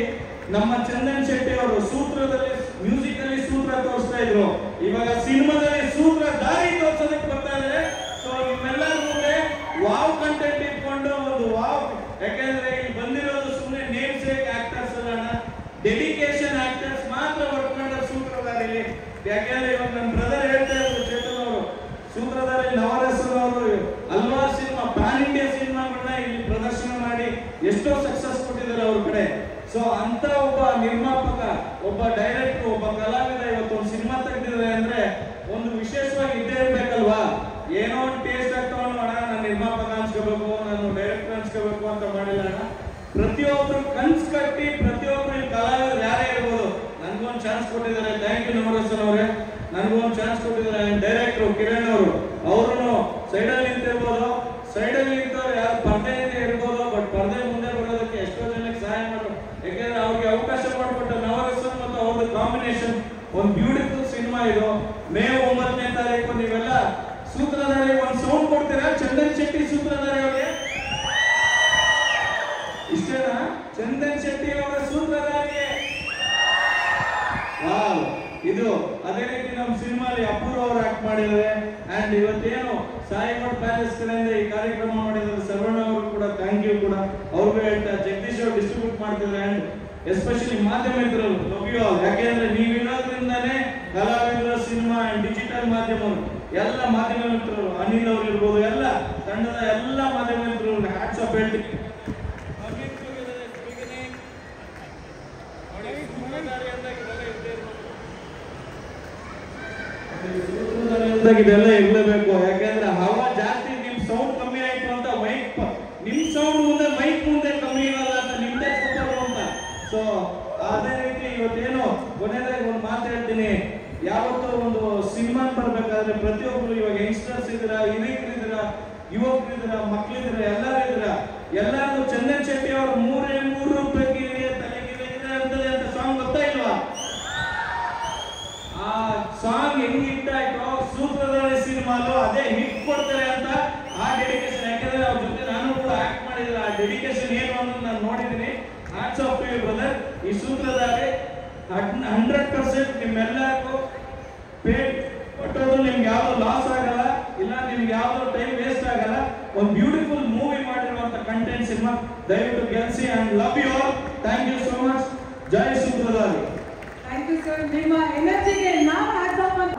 ನಮ್ಮ ಚಂದನ್ ಶೆಟ್ಟಿ ಅವರು ಸೂತ್ರದಲ್ಲಿ, ಮ್ಯೂಸಿಕ್ ಅಲ್ಲಿ ಸೂತ್ರ ತೋರಿಸ್ತಾ ಇದ್ರು. ಇವಾಗ ಸಿನಿಮಾದಲ್ಲಿ ಸೂತ್ರಧಾರಿ ತೋರ್ಸೋದಕ್ಕೆ ಬರ್ತಾ ಇದ್ದಾರೆ. ಸೊ ನಿಮ್ಮೆಲ್ಲರೂ ವಾವ್ ಕಂಟೆಂಟ್ ಇಟ್ಕೊಂಡು ಒಂದು ವಾವ್, ಯಾಕಂದ್ರೆ ಇಲ್ಲಿ ಬಂದಿರೋದು ಸುಮ್ಮನೆ ನೇಮ್ ಸೇಕ್ ಆಕ್ಟರ್ಸ್ ಅಲ್ಲ, ಡೆಡಿಕೇಶನ್ ಆಕ್ಟರ್ಸ್ ಮಾತ್ರ ವರ್ಕ್ ಮಾಡೋ ಸೂತ್ರಧಾರಿ. ಯಾಕಂದ್ರೆ ಇವಾಗ ನನ್ನ ಬ್ರದರ್ ಹೇಳ್ತಾ ಇದ್ರು ಚೇತನ್ ಅವರು, ಸೂತ್ರಧಾರಿ ನವರಸನ್ ಅವರು ಹಲವಾರು ಸಿನಿಮಾ, ಪ್ಯಾನ್ ಇಂಡಿಯಾ ಸಿನಿಮಾಗಳನ್ನ ಇಲ್ಲಿ ಪ್ರದರ್ಶನ ಮಾಡಿ ಎಷ್ಟೋ ಸಕ್ಸಸ್ ಕೊಟ್ಟಿದ್ದಾರೆ ಅವ್ರ ಕಡೆ. ಸೊ ಅಂತ ಒಬ್ಬ ನಿರ್ಮಾಪಕ, ಒಬ್ಬ ಡೈರೆಕ್ಟರ್, ಒಬ್ಬ ಕಲಾವಿದ ಇವತ್ತು ಒಂದು ಸಿನಿಮಾ ತೆಗೆದಿದ್ದಾರೆ ಅಂದ್ರೆ ಒಂದು ವಿಶೇಷವಾಗಿ ಇದ್ದೇ ಇರ್ಬೇಕಲ್ವಾ. ಏನೋ ಒಂದು ಟೇಸ್ಟ್ ಆಗ್ತಾವಣ್ಣ, ನಾನು ನಿರ್ಮಾಪಕ ಅನ್ಸ್ಕೋಬೇಕು, ನಾನು ಡೈರೆಕ್ಟರ್ ಅನ್ಸ್ಕೋಬೇಕು ಅಂತ ಮಾಡಿಲ್ಲ ಅಣ್ಣ. ಪ್ರತಿಯೊಬ್ರು ಕನ್ಸ್ ಕಟ್ಟಿ, ಪ್ರತಿಯೊಬ್ರು ಇಲ್ಲಿ ಕಲಾವಿದರು ಯಾರೇ ಇರ್ಬೋದು, ನನ್ಗೊಂದು ಚಾನ್ಸ್ ಕೊಟ್ಟಿದ್ದಾರೆ. ಥ್ಯಾಂಕ್ ಯು ನವರಸನ್ ಅವರೇ, ನನ್ಗೊಂದು ಚಾನ್ಸ್ ಕೊಟ್ಟಿದ್ದಾರೆ. ಡೈರೆಕ್ಟರ್ ಕಿರಣ್ ಅವರು, ಅವ್ರು ಸೈಡಲ್ಲಿ ನಿಂತಿರ್ಬೋದು, ಸೈಡಲ್ಲಿ ನಿಂತವ್ರು ಯಾರು ಪರ್ದೆಯಿಂದ ಇರ್ಬೋದು, ಬಟ್ ಪರ್ದೆ ಮುಂದೆ ಬರೋದಕ್ಕೆ ಎಷ್ಟೋ ಜನಕ್ಕೆ ಸಹಾಯ ಮಾಡೋದು. ಯಾಕೆಂದ್ರೆ ಅವ್ರಿಗೆ ಅವಕಾಶ ಮಾಡಿಕೊಟ್ಟ ನವರಸನ್ ಮತ್ತು ಅವ್ರದ್ದು ಕಾಂಬಿನೇಷನ್ ಒಂದು ಬ್ಯೂಟಿಫುಲ್ ಸಿನಿಮಾ ಇದು. ಮೇ 9ನೇ ತಾರೀಕು ನೀವೆಲ್ಲ ಸೂತ್ರಧಾರಿ ಒಂದು ಸೌಂಡ್ ಕೊಡ್ತೀರಾ? ಚಂದನ್ ಶೆಟ್ಟಿ ಸೂತ್ರಧಾರಿ ಅವರಿಗೆ ಇಷ್ಟೇನಾ? ಚಂದನ್ ಶೆಟ್ಟಿ ಅವರ ಸೂತ್ರಧಾರಿ. ವಾವ್, ಇದು ಅದೇ ರೀತಿ ನಮ್ಮ ಸಿನಿಮಾಲಿ ಅಪೂರ್ವ ಅವರು ಆಕ್ಟ್ ಮಾಡಿದ್ದಾರೆ. ಅಂಡ್ ಇವತ್ತೇನು ಸಾಯಿಮಠ್ ಪ್ಯಾಲೇಸ್ ಕಡೆಯಿಂದ ಈ ಕಾರ್ಯಕ್ರಮ ಮಾಡಿದ್ದಾರೆ ಸರ್ವಣ್ಣ ಅವರು ಕೂಡ ಥ್ಯಾಂಕ್ ಯು ಕೂಡ ಅವ್ರಿಗೂ ಹೇಳ್ತಾ. ಜಗದೀಶ್ ಅವರು ಡಿಸ್ಟ್ರಿಬ್ಯೂಟ್ ಮಾಡ್ತಿದ್ದಾರೆ. ಅಂಡ್ ಎಸ್ಪೆಷಲಿ ಮಾಧ್ಯಮ ಮಿತ್ರರು, ಲವ್ ಯು ಆಲ್. ಯಾಕೆಂದ್ರೆ ನೀವಿರೋದ್ರಿಂದಾನೇ ಕಲಾವಿದರ ಸಿನಿಮಾ ಅಂಡ್ ಡಿಜಿಟಲ್ ಮಾಧ್ಯಮಗಳು, ಎಲ್ಲ ಮಾಧ್ಯಮ ಮಿತ್ರರು, ಅನಿಲ್ ಅವರು ಇರ್ಬೋದು, ಎಲ್ಲ ತಂಡದ ಎಲ್ಲ ಮಾಧ್ಯಮ ಮಿತ್ರರು ಹ್ಯಾಟ್ಸ್ ಆಫ್ ಹೇಳ್ತೀನಿ. ಇದೆಲ್ಲ ಇರಲೇಬೇಕು. ಯಾಕಂದ್ರೆ ಹವಾ ಜಾಸ್ತಿ, ನಿಮ್ ಸೌಂಡ್ ಕಮ್ಮಿ ಆಯ್ತು ಅಂತ ಮೈಕ್, ನಿಮ್ ಸೌಂಡ್ ಮುಂದೆ ಮೈಕ್ ಮುಂದೆ ಕಮ್ಮಿ ಇರಲ್ಲ ಅಂತ ನಿಮ್ದೇ ಸೂಪರ್ ಅಂತ. ಸೊ ಅದೇ ರೀತಿ ಇವತ್ತೇನು ಕೊನೆಯದಾಗಿ ಒಂದು ಮಾತು ಹೇಳ್ತೀನಿ. ಯಾವತ್ತೂ ಒಂದು ಸಿನಿಮಾ ಬರ್ಬೇಕಾದ್ರೆ ಪ್ರತಿಯೊಬ್ಬರು, ಇವಾಗ ಯಂಗ್ಸ್ಟರ್ಸ್ ಇದ್ದೀರಾ, ಹಿರಿಯರಿದ್ದೀರಾ, ಯುವಕರಿದ್ದೀರಾ, ಮಕ್ಕಳಿದ್ದೀರಾ, ಎಲ್ಲರೂ ಇದ್ದೀರಾ, ಎಲ್ಲರೂ ಚಂದನ್ ಡೆಡಿಕೇಶನ್ ಏನು ಅನ್ನೋದು ನಾನು ನೋಡಿದ್ದೀನಿ. Hats off to you brother. ಈ ಸೂತ್ರಧಾರಿ 100% ನಿಮ್ಮೆಲ್ಲರಿಗೂ ಪೇಡ್ ಕೊಟ್ಟೋದು ನಿಮ್ಗೆ ಯಾವ್ದು ಲಾಸ್ ಆಗಲ್ಲ, ಇಲ್ಲ ನಿಮ್ಗೆ ಯಾವ್ದು ಟೈಮ್ ವೇಸ್ಟ್ ಆಗಲ್ಲ. ಒಂದು ಬ್ಯೂಟಿಫುಲ್ ಮೂವಿ ಮಾಡಿರುವಂತ ಕಂಟೆಂಟ್ ಸಿನಿಮಾ, ದಯವಿಟ್ಟು ಗೆಲ್ಸಿ. And love you all. Thank you so much. ಜೈ ಸೂತ್ರಧಾರಿ. Thank you sir. ನಿಮ್ಮ ಎನರ್ಜಿಗೆ ನಾವು ಹ್ಯಾಟ್ಸ್ ಆಫ್ ಅಂತ.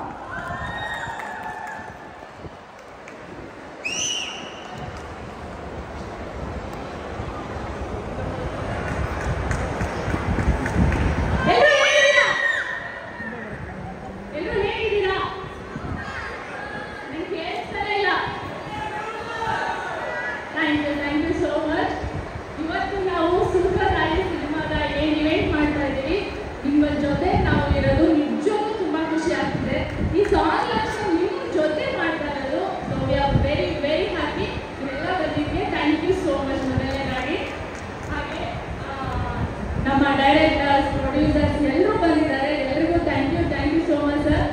ನಮ್ಮ ಡೈರೆಕ್ಟರ್ಸ್, ಪ್ರೊಡ್ಯೂಸರ್ಸ್ ಎಲ್ಲರೂ ಬಂದಿದ್ದಾರೆ. ಎಲ್ಲರಿಗೂ thank you so much sir.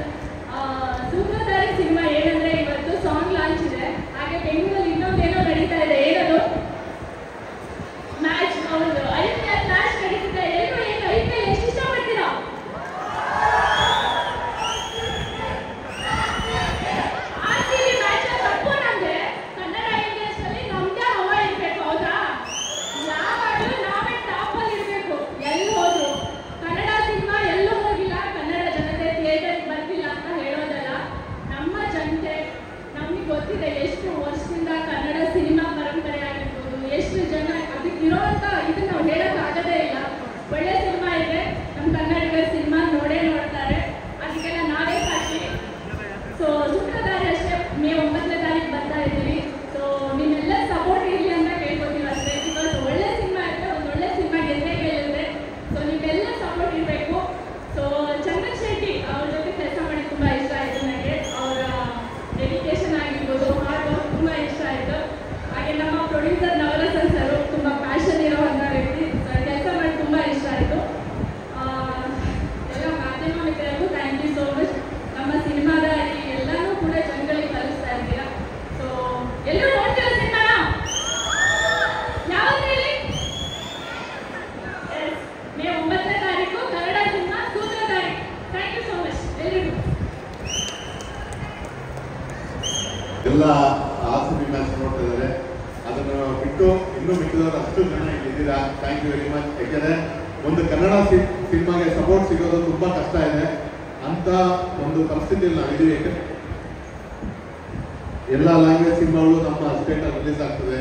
Sutradhari cinema ಏನಂದ್ರೆ ಇವತ್ತು ಸಾಂಗ್ ಲಾಂಚ್ ಇದೆ. ಹಾಗೆ ಬೆಂಗಳೂರಲ್ಲಿ ಇನ್ನೊಂದೇನೋ ನಡೀತಾ ಇದೆ. ಏನದು ಮ್ಯಾಚ್, ಹೌದು, IPL ಮ್ಯಾಚ್ ನಡೀತಿದೆ. ಎಲ್ಲರೂ ಏನು IPL ಎಷ್ಟು ಇಷ್ಟಪಡ್ತೀರಾ? RCB ಮ್ಯಾಚ್ ತಪ್ಪು. ನಮಗೆ ಕನ್ನಡ ಇಂಡಸ್ಟ್ರಿಯಲ್ಲಿ ನಮ್ದೇ ಹವಾ ಇರಬೇಕು, ಹೌದಾ? ಯಾವಾಗಲೂ ನಾವೇ ಟಾಪ್ ಅಲ್ಲಿ ಇರಬೇಕು. ಎಲ್ಲಿ ಹೋದ್ರು ಕನ್ನಡ ಸಿನಿಮಾ ಎಲ್ಲೂ ಹೋಗಿಲ್ಲ, ಕನ್ನಡ ಜನತೆ ಥಿಯೇಟರ್ಗೆ ಬಂದಿಲ್ಲ ಅಂತ ಹೇಳೋದಲ್ಲ. ನಮ್ಮ ಜನತೆ ನಮಗೆ ಗೊತ್ತಿದೆ ಎಷ್ಟು ವರ್ಷದಿಂದ ಕನ್ನಡ ಸಿನಿಮಾ ಪರಂಪರೆ ಆಗಿರ್ಬೋದು, ಎಷ್ಟು ಜನ ಅದಕ್ಕಿರೋಂಥ ಇದನ್ನ ನಾವು ಹೇಳಕ್ ಆಗದೇ ಇಲ್ಲ. ಒಳ್ಳೆ ಸಿನಿಮಾ ಇದೆ, ನಮ್ಮ ಕನ್ನಡಿಗರ ಸಿನಿಮಾ ನೋಡೇ ನೋಡ್ತಾರೆ. ಅದಕ್ಕೆಲ್ಲ ನಾವೇ ಸಾಕ್ಷಿ. ಸೊ ಸೂತ್ರಧಾರಿ ಅಷ್ಟೇ ಮೇ 9ನೇ ತಾರೀಕು ಬರ್ತಾ ಇದ್ದೀವಿ. ಸೊ ನಿಮ್ಮೆಲ್ಲ ಸಪೋರ್ಟ್ ಇರಲಿ ಅಂತ ಕೇಳ್ಕೊತೀವಿ ಅಷ್ಟೇ. ಬಿಕಾಸ್ ಒಳ್ಳೆ ಸಿನಿಮಾ ಇದ್ರೆ ಒಂದು ಒಳ್ಳೆ ಸಿನಿಮಾ ಗೆದ್ದೇ ಗೆಲ್ಲುತ್ತೆ. ಸೊ ನಿಮ್ಮೆಲ್ಲ ಸಪೋರ್ಟ್ ಇರಬೇಕು. ಸೊ ಚಂದನ್ ಶೆಟ್ಟಿ ಅವ್ರ ಜೊತೆ ಕೆಲಸ ಮಾಡಿ ತುಂಬ ಇಷ್ಟ ಆಯಿತು ನನಗೆ. ಅವರ ಡೆಡಿಕೇಶನ್ ಆಗಿರ್ಬೋದು, ಹಾರ್ಡ್ ವರ್ಕ್ ತುಂಬ ಇಷ್ಟ ಆಯಿತು. ಹಾಗೆ ನಮ್ಮ ಪ್ರೊಡ್ಯೂಸರ್ ನವರಸನ್ ಸರ್ ತುಂಬ ಪ್ಯಾಷನ್ ಇರೋವಂಥ ವ್ಯಕ್ತಿ. ಕೆಲಸ ಮಾಡಿ ತುಂಬ ಇಷ್ಟ ಆಯಿತು. ಎಲ್ಲ ಮಾಧ್ಯಮ ಮಿತ್ರರಿಗೂ ಥ್ಯಾಂಕ್ ಯು ಸೋ ಮಚ್. ನಮ್ಮ ಸಿನಿಮಾದ ಎಲ್ಲನೂ ಕೂಡ ಜನಗಳಿಗೆ ಕಲಿಸ್ತಾ ಇದ್ದೀರಾ. ಸೊ ಎಲ್ಲರೂ ನೋಡ್ತೀರಾ ಸಿನಿಮಾನ? ಯಾವತ್ತು ಹೇಳಿ? ಮೇ 9ನೇ ತಾರೀಕು Kannada cinema Sutradhari. Thank you so much ಎಲ್ಲರಿಗೂ. ಎಲ್ಲ RCB ಮ್ಯಾಚ್ ನೋಡ್ತಾ ಇದ್ದಾರೆ. ಅದನ್ನು ಬಿಟ್ಟು ಇನ್ನೂ ಮಿಕ್ಕಿದವರು ಅಷ್ಟು ಜನ ಇಲ್ಲಿದ್ದೀರಾ. Thank you very much. ಯಾಕೆಂದರೆ ಒಂದು ಕನ್ನಡ ಸಿನಿಮಾಗೆ ಸಪೋರ್ಟ್ ಸಿಗೋದು ತುಂಬ ಕಷ್ಟ ಇದೆ. ಅಂತ ಒಂದು ಪರಿಸ್ಥಿತಿಯಲ್ಲಿ ನಾವಿದ್ದೀವಿ. ಯಾಕಂದರೆ ಎಲ್ಲ ಲ್ಯಾಂಗ್ವೇಜ್ ಸಿನಿಮಾಗಳು ನಮ್ಮ ಸ್ಟೇಟಲ್ಲಿ ರಿಲೀಸ್ ಆಗ್ತದೆ.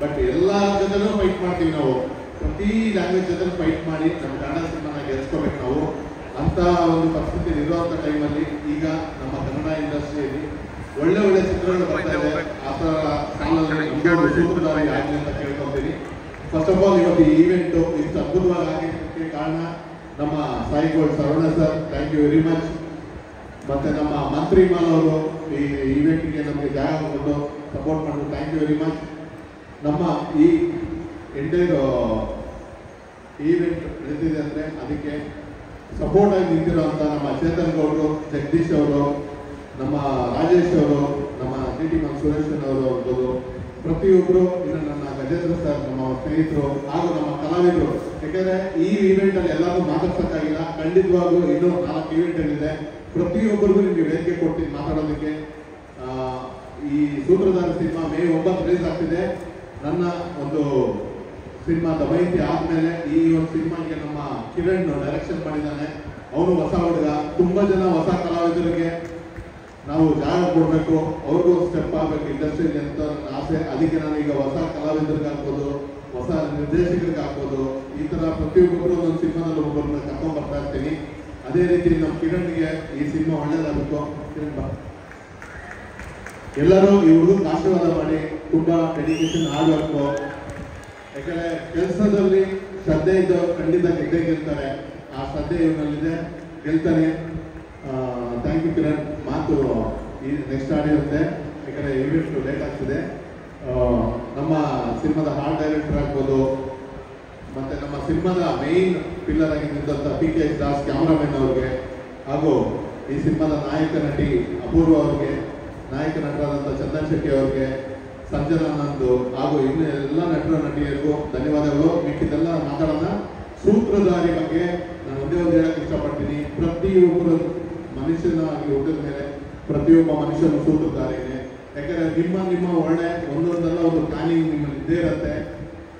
ಬಟ್ ಎಲ್ಲ ಜೊತೆನೂ ಫೈಟ್ ಮಾಡ್ತೀವಿ ನಾವು. ಪ್ರತಿ ಲ್ಯಾಂಗ್ವೇಜ್ ಜೊತೆ ಫೈಟ್ ಮಾಡಿ ನಮ್ಮ ಕನ್ನಡ ಸಿನಿಮಾನ ಗೆಲ್ಸ್ಕೋಬೇಕು ನಾವು. ಅಂತ ಒಂದು ಪರಿಸ್ಥಿತಿ ಇರುವಂಥ ಟೈಮಲ್ಲಿ ಈಗ ನಮ್ಮ ಕನ್ನಡ ಇಂಡಸ್ಟ್ರಿಯಲ್ಲಿ ಒಳ್ಳೆ ಒಳ್ಳೆ ಚಿತ್ರಗಳು ಬರ್ತಾ ಇದೆ. ಆ ಥರ ಸಾಲಲ್ಲಿ ಸೂತ್ರಧಾರಿ ಆಗಲಿ ಅಂತ ಕೇಳ್ಕೊತೀನಿ. ಫಸ್ಟ್ ಆಫ್ ಆಲ್ ಇವತ್ತು ಈ ಈವೆಂಟು ಇಷ್ಟು ಅದ್ಭುತವಾಗಿ ಆಗಿದ್ದಕ್ಕೆ ಕಾರಣ ನಮ್ಮ Sai Gold Saravana sir, thank you very much. ಮತ್ತು ನಮ್ಮ ಮಂತ್ರಿ ಮಾಲ್ ಅವರು ಈ ಈವೆಂಟ್ಗೆ ನಮಗೆ ಜಾಗ ಕೊಟ್ಟು ಸಪೋರ್ಟ್ ಮಾಡೋದು, ಥ್ಯಾಂಕ್ ಯು ವೆರಿ ಮಚ್. ನಮ್ಮ ಈ ಎಂಟೈರ್ ಈವೆಂಟ್ ನಡೀತಿದೆ ಅಂದರೆ ಅದಕ್ಕೆ ಸಪೋರ್ಟ್ ಆಗಿ ನಿಂತಿರೋಂಥ ನಮ್ಮ ಚೇತನ್ ಗೌಡರು, ಜಗದೀಶ್ ಅವರು, ನಮ್ಮ ರಾಜೇಶ್ ಅವರು, ನಮ್ಮ TT ಸುರೇಶನ್ ಅವರು ಆಗ್ಬೋದು, ಪ್ರತಿಯೊಬ್ಬರು, ಇನ್ನು ನನ್ನ ಗಜೇಂದ್ರ ಸರ್, ನಮ್ಮ ಸ್ನೇಹಿತರು ಹಾಗೂ ನಮ್ಮ ಕಲಾವಿದರು. ಯಾಕೆಂದರೆ ಈ ಈವೆಂಟಲ್ಲಿ ಎಲ್ಲರೂ ಮಾತಾಡ್ಸೋಕ್ಕಾಗಿಲ್ಲ. ಖಂಡಿತವಾಗ್ಲೂ ಇನ್ನೂ 4 ಈವೆಂಟ್ಗಳಿದೆ. ಪ್ರತಿಯೊಬ್ಬರಿಗೂ ನಿಮಗೆ ವೇದಿಕೆ ಕೊಡ್ತೀನಿ ಮಾತಾಡೋದಕ್ಕೆ. ಈ ಸೂತ್ರಧಾರಿ ಸಿನಿಮಾ ಮೇ 9 ರಿಲೀಸ್ ಆಗ್ತಿದೆ. ನನ್ನ ಒಂದು ಸಿನಿಮಾ ದಮಯಂತಿ ಆದಮೇಲೆ ಈ ಒಂದು ಸಿನಿಮಾಗೆ ನಮ್ಮ ಕಿರಣ್ ಡೈರೆಕ್ಷನ್ ಮಾಡಿದ್ದಾನೆ. ಅವನು ಹೊಸ ಹುಡುಗ. ತುಂಬ ಜನ ಹೊಸ ಕಲಾವಿದರಿಗೆ ನಾವು ಜಾಗ ಕೊಡಬೇಕು, ಅವ್ರಿಗೂ ಒಂದು ಸ್ಟೆಪ್ ಆಗಬೇಕು ಇಂಡಸ್ಟ್ರಿಯಲ್ಲಿ ಅಂತ ನನ್ನ ಆಸೆ. ಅದಕ್ಕೆ ನಾನು ಈಗ ಹೊಸ ಕಲಾವಿದರಿಗೆ ಆಗ್ಬೋದು, ಹೊಸ ನಿರ್ದೇಶಕರಿಗೆ ಆಗ್ಬೋದು, ಈ ಥರ ಪ್ರತಿಯೊಬ್ಬರು ಒಂದು ಸಿನಿಮಾದಲ್ಲಿ ಒಬ್ಬರನ್ನ ಕರ್ಕೊಂಡು ಬರ್ತಾ ಇರ್ತೀನಿ. ಅದೇ ರೀತಿ ನಮ್ಮ ಕಿರಣ್ಗೆ ಈ ಸಿನಿಮಾ ಒಳ್ಳೇದಾಗಬೇಕು. ಕಿರಣ್ ಬಾ. ಎಲ್ಲರೂ ಈ ಹುಡುಗನ ಆಶೀರ್ವಾದ ಮಾಡಿ. ತುಂಬ ಡೆಡಿಕೇಶನ್ ಹಾರ್ಡ್ ವರ್ಕು. ಯಾಕಂದರೆ ಕೆಲಸದಲ್ಲಿ ಶ್ರದ್ಧೆ ಇದ್ದವರು ಖಂಡಿತ ಗೆದ್ದೇ ಗೆಲ್ತಾರೆ. ಆ ಶ್ರದ್ಧೆ ಇವನಲ್ಲಿದೆ, ಗೆಲ್ತಾನೆ. Thank you Kiran. ಮಾತು ಈ ನೆಕ್ಸ್ಟ್ ಆಡಿರುತ್ತೆ, ಯಾಕಂದರೆ ಈವೆಂಟ್ ಲೇಟ್ ಆಗ್ತಿದೆ. ನಮ್ಮ ಸಿನಿಮಾದ ಹಾರ್ಟ್ ಡೈರೆಕ್ಟರ್ ಆಗ್ಬೋದು, ಮತ್ತು ನಮ್ಮ ಸಿನಿಮಾದ ಮೇಯ್ನ್ ಪಿಲ್ಲರ್ ಆಗಿ ನಿಂತ PK ದಾಸ್ ಕ್ಯಾಮ್ರಾಮನ್ ಅವ್ರಿಗೆ, ಹಾಗೂ ಈ ಸಿನಿಮಾದ ನಾಯಕ ನಟಿ ಅಪೂರ್ವ ಅವ್ರಿಗೆ, ನಾಯಕ ನಟರಾದಂಥ ಚಂದನ್ ಶೆಟ್ಟಿ ಅವ್ರಿಗೆ, ಸಂಜನಾನಂದ್ ಹಾಗೂ ಇನ್ನು ಎಲ್ಲ ನಟರ ನಟಿಯರಿಗೂ ಧನ್ಯವಾದಗಳು. ಮಿಕ್ಕಿದೆಲ್ಲ ಮಾತಾಡೋಣ. ಸೂತ್ರಧಾರಿ ಬಗ್ಗೆ ನಾನು ಒಂದೇ ಒಂದು ಹೇಳಕ್ಕೆ ಇಷ್ಟಪಡ್ತೀನಿ. ಪ್ರತಿಯೊಬ್ಬರು ಮನುಷ್ಯನಾಗಿ ಹುಟ್ಟಿದ ಮೇಲೆ ಪ್ರತಿಯೊಬ್ಬ ಮನುಷ್ಯನು ಸೂತ್ರಧಾರಿನೇ. ಯಾಕಂದ್ರೆ ನಿಮ್ಮ ಒಳ್ಳೆ ಒಂದೊಂದೆಲ್ಲ ಒಂದು ಪ್ಲಾನಿಂಗ್ ನಿಮ್ಮಲ್ಲಿ ಇದ್ದೇ ಇರುತ್ತೆ.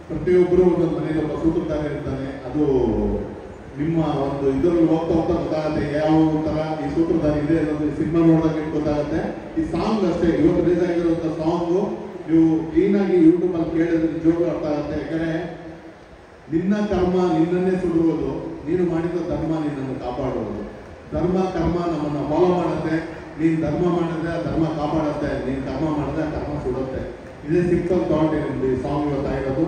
ಪ್ರತಿಯೊಬ್ಬರು ಒಂದೊಂದು ಮನೇಲಿ ಒಬ್ಬ ಸೂತ್ರಧಾರಿ ಇರ್ತಾನೆ. ಅದು ನಿಮ್ಮ ಒಂದು ಇದರಲ್ಲಿ ಹೋಗ್ತಾ ಗೊತ್ತಾಗುತ್ತೆ ಯಾವ ತರ ಈ ಸೂತ್ರಧಾರಿ ಇದೆ ಅನ್ನೋದು ಸಿನಿಮಾ ನೋಡಿದಾಗ ಗೊತ್ತಾಗುತ್ತೆ. ಈ ಸಾಂಗ್ ಅಷ್ಟೇ, ಇವತ್ತು ರಿಲೀಸ್ ಆಗಿರುವಂತ ಸಾಂಗು ನೀವು ಕ್ಲೀನಾಗಿ ಯೂಟ್ಯೂಬ್ ಅಲ್ಲಿ ಕೇಳಿದ್ರೆ ನಿಜವಾಗ್ಲೂ ಅರ್ಥ ಆಗುತ್ತೆ. ಯಾಕಂದ್ರೆ ನಿನ್ನ ಕರ್ಮ ನಿನ್ನನ್ನೇ ಸುಡುವುದು, ನೀನು ಮಾಡಿದ ಧರ್ಮ ನಿನ್ನನ್ನು ಕಾಪಾಡುವುದು. ಧರ್ಮ ಕರ್ಮ ನಮ್ಮನ್ನ ಫಾಲೋ ಮಾಡುತ್ತೆ. ನೀನ್ ಧರ್ಮ ಮಾಡಿದ್ರೆ ಆ ಧರ್ಮ ಕಾಪಾಡುತ್ತೆ, ನೀನ್ ಕರ್ಮ ಮಾಡಿದ್ರೆ ಆ ಕರ್ಮ ಸುಡುತ್ತೆ. ಇದೇ ಸಿಂಪಲ್ ಥಾಟ್ ನಿಮ್ದು ಈ ಸಾಂಗ್ ಇವತ್ತಾಗಿರೋದು.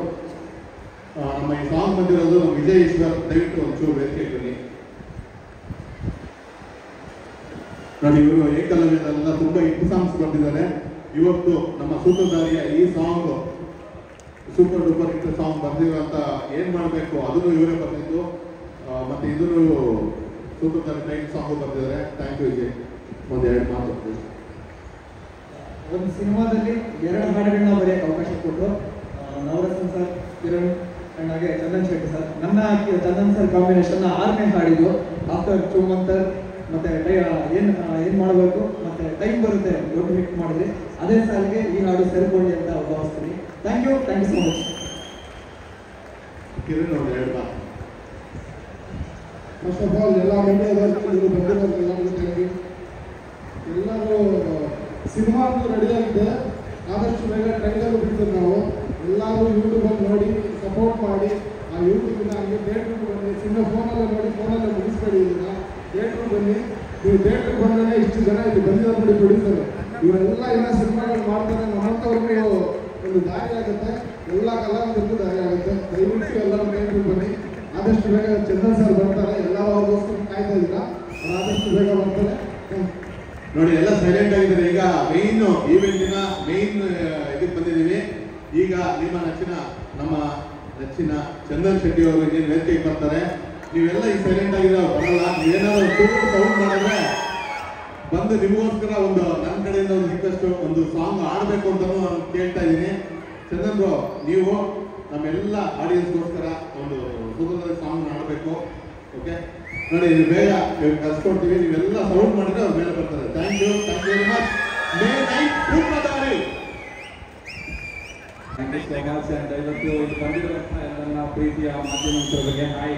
ನಮ್ಮ ಈ ಸಾಂಗ್ ಬಂದಿರೋದು ವಿಜಯ್ ಈಶ್ವರ್. ದಯವಿಟ್ಟು ಒಂಚೂರು ವೇದಿಕೆ ಬನ್ನಿ ನೋಡಿ. ಇವರು ಏಕಲವ್ಯದಲ್ಲ ತುಂಬಾ ಹಿಟ್ ಸಾಂಗ್ಸ್ ಬಂದಿದ್ದಾರೆ. ಇವತ್ತು ನಮ್ಮ ಸೂತ್ರಧಾರಿಯ ಈ song super duper hit song ಬರ್ದಿರುವಂತ ಏನ್ ಮಾಡ್ಬೇಕು ಅದನ್ನು ಇವರೇ ಬರ್ತಿದ್ದು. ಮತ್ತೆ ಇದನ್ನು ಸೂತ್ರಧಾರಿ ನೈಟ್ ಸಾಂಗ್ ಬರ್ತಿದ್ದಾರೆ. Thank you Vijay. ಒಂದೆರಡು ಮಾತು. ಒಂದು ಸಿನಿಮಾದಲ್ಲಿ 2 ಹಾಡುಗಳನ್ನ ಬರೆಯಕ್ಕೆ ಅವಕಾಶ ಕೊಟ್ಟರು ನವರತ್ನ ಸರ್, ಕಿರಣ್ ಅಂಡ್ ಹಾಗೆ ಚಂದನ್ ಶೆಟ್ಟಿ ಸರ್. ನನ್ನ ಚಂದನ್ ಸರ್ ಕಾಂಬಿನೇಷನ್ 6ನೇ ಹಾಡಿದ್ದು ಆಫ್ಟರ್ ಚೂಮಂತರ್. ಮತ್ತೆ ಏನ್ ಮಾಡಬೇಕು ಮತ್ತೆ ಟೈಮ್ ಬರುತ್ತೆ ದೊಡ್ಡ ಹಿಟ್ ಮಾಡಿದ್ರಿ. ಅದೇ ಸಾಲಿಗೆ ಈ ಹಾಡು ಸೇರ್ಕೊಳ್ಳಿ ಅಂತ ಭಾವಿಸ್ತೀನಿ. Thank you so much. Kiran ಒಂದೆರಡು ಮಾತು. ಫಸ್ಟ್ ಆಫ್ ಆಲ್ ಎಲ್ಲ ಬಂದಿರೋದು ಥ್ಯಾಂಕ್ ಯು. ಎಲ್ಲರೂ ಸಿನಿಮಾ ಅಂತೂ ರೆಡಿ ಆಗಿದೆ. ಆದಷ್ಟು ಬೇಗ ಟ್ರೈಲರ್ ಬಿಡ್ತೀವಿ ನಾವು. ಎಲ್ಲರೂ ಯೂಟ್ಯೂಬಲ್ಲಿ ನೋಡಿ ಸಪೋರ್ಟ್ ಮಾಡಿ. ಆ ಯೂಟ್ಯೂಬಿಂದ ಹಂಗೆ ಥಿಯೇಟ್ರಿಗೆ ಬನ್ನಿ. ಸಿನಿಮಾ ಫೋನಲ್ಲೇ ನೋಡಿ, ಫೋನಲ್ಲೇ ಮುಗಿಸ್ಬೇಡಿ. ಇದನ್ನ ಥಿಯೇಟ್ರಿಗೆ ಬನ್ನಿ. ನೀವು ಥಿಯೇಟ್ರಿಗೆ ಬಂದರೆ ಇಷ್ಟು ಜನ ಇಲ್ಲಿ ಬಂದಿರೋ ನೋಡಿ ಪ್ರೊಡ್ಯೂಸರ್ ಇವರೆಲ್ಲ ಏನೋ ಸಿನಿಮಾಗಳು ಮಾಡ್ತಾರೆ. ನಮ್ಮಂಥವ್ರಿಗೂ ಒಂದು ದಾರಿ ಆಗುತ್ತೆ, ಎಲ್ಲ ಕಲಾವಿದರಿಗೂ ದಾರಿ ಆಗುತ್ತೆ. ದಯವಿಟ್ಟು ಎಲ್ಲರೂ ಥಿಯೇಟ್ರಿಗೆ ಬನ್ನಿ. ಆದಷ್ಟು ಬೇಗ ಚಂದನ್ ಸರ್ ಬರ್ತಾರೆ. ಎಲ್ಲರೂ ಅವ್ರಿಗೋಸ್ಕರ ಕಾಯ್ತಾ ಇದ್ದೀರಾ, ಆದಷ್ಟು ಬೇಗ ಬರ್ತಾರೆ. ನೋಡಿ ಎಲ್ಲ ಸೈಲೆಂಟ್ ಆಗಿದ್ದಾರೆ. ಈಗ ಮೇನ್ ಈವೆಂಟಿನ ಮೇನ್ ಇದಕ್ಕೆ ಬಂದಿದ್ದೀವಿ. ಈಗ ನಮ್ಮ ನೆಚ್ಚಿನ ಚಂದನ್ ಶೆಟ್ಟಿ ಅವರು ಏನು ವೇದಿಕೆಗೆ ಬರ್ತಾರೆ. ನೀವೆಲ್ಲ ಈ ಸೈಲೆಂಟ್ ಆಗಿರೋ ಬರಲ್ಲ. ನೀವೇನಾದ್ರು ಸೂಪರ್ ಸೌಂಡ್ ಮಾಡಿದ್ರೆ ಬಂದು ನಿಮಗೋಸ್ಕರ ಒಂದು ನನ್ನ ಕಡೆಯಿಂದ ಒಂದು ರಿಕ್ವೆಸ್ಟ್, ಒಂದು ಸಾಂಗ್ ಆಡಬೇಕು ಅಂತಲೂ ನಾನು ಕೇಳ್ತಾ ಇದ್ದೀನಿ. ಚಂದನ್ ಬ್ರೋ, ನೀವು ನಮ್ಮೆಲ್ಲ ಆಡಿಯನ್ಸ್ಗೋಸ್ಕರ ಒಂದು ಸೂಪರ್ ಸಾಂಗ್ ಆಡಬೇಕು. ಓಕೆ ನೋಡಿ, ಬೇಗ ಕಳ್ಸ್ಕೊಡ್ತೀವಿ. ನೀವೆಲ್ಲ ಸೌಂಡ್ ಮಾಡಿದ್ರೆ ಅವ್ರ ಮೇಲೆ ಬರ್ತಾರೆ. Thank you very much. May night Sutradhari. Thank you so much. And ಇವತ್ತು ಇಲ್ಲಿ ಬಂದಿರುವಂತಹ ನನ್ನ ಪ್ರೀತಿಯ ಮಾಧ್ಯಮ ಮಿತ್ರರಿಗೆ ಹಾಯ್.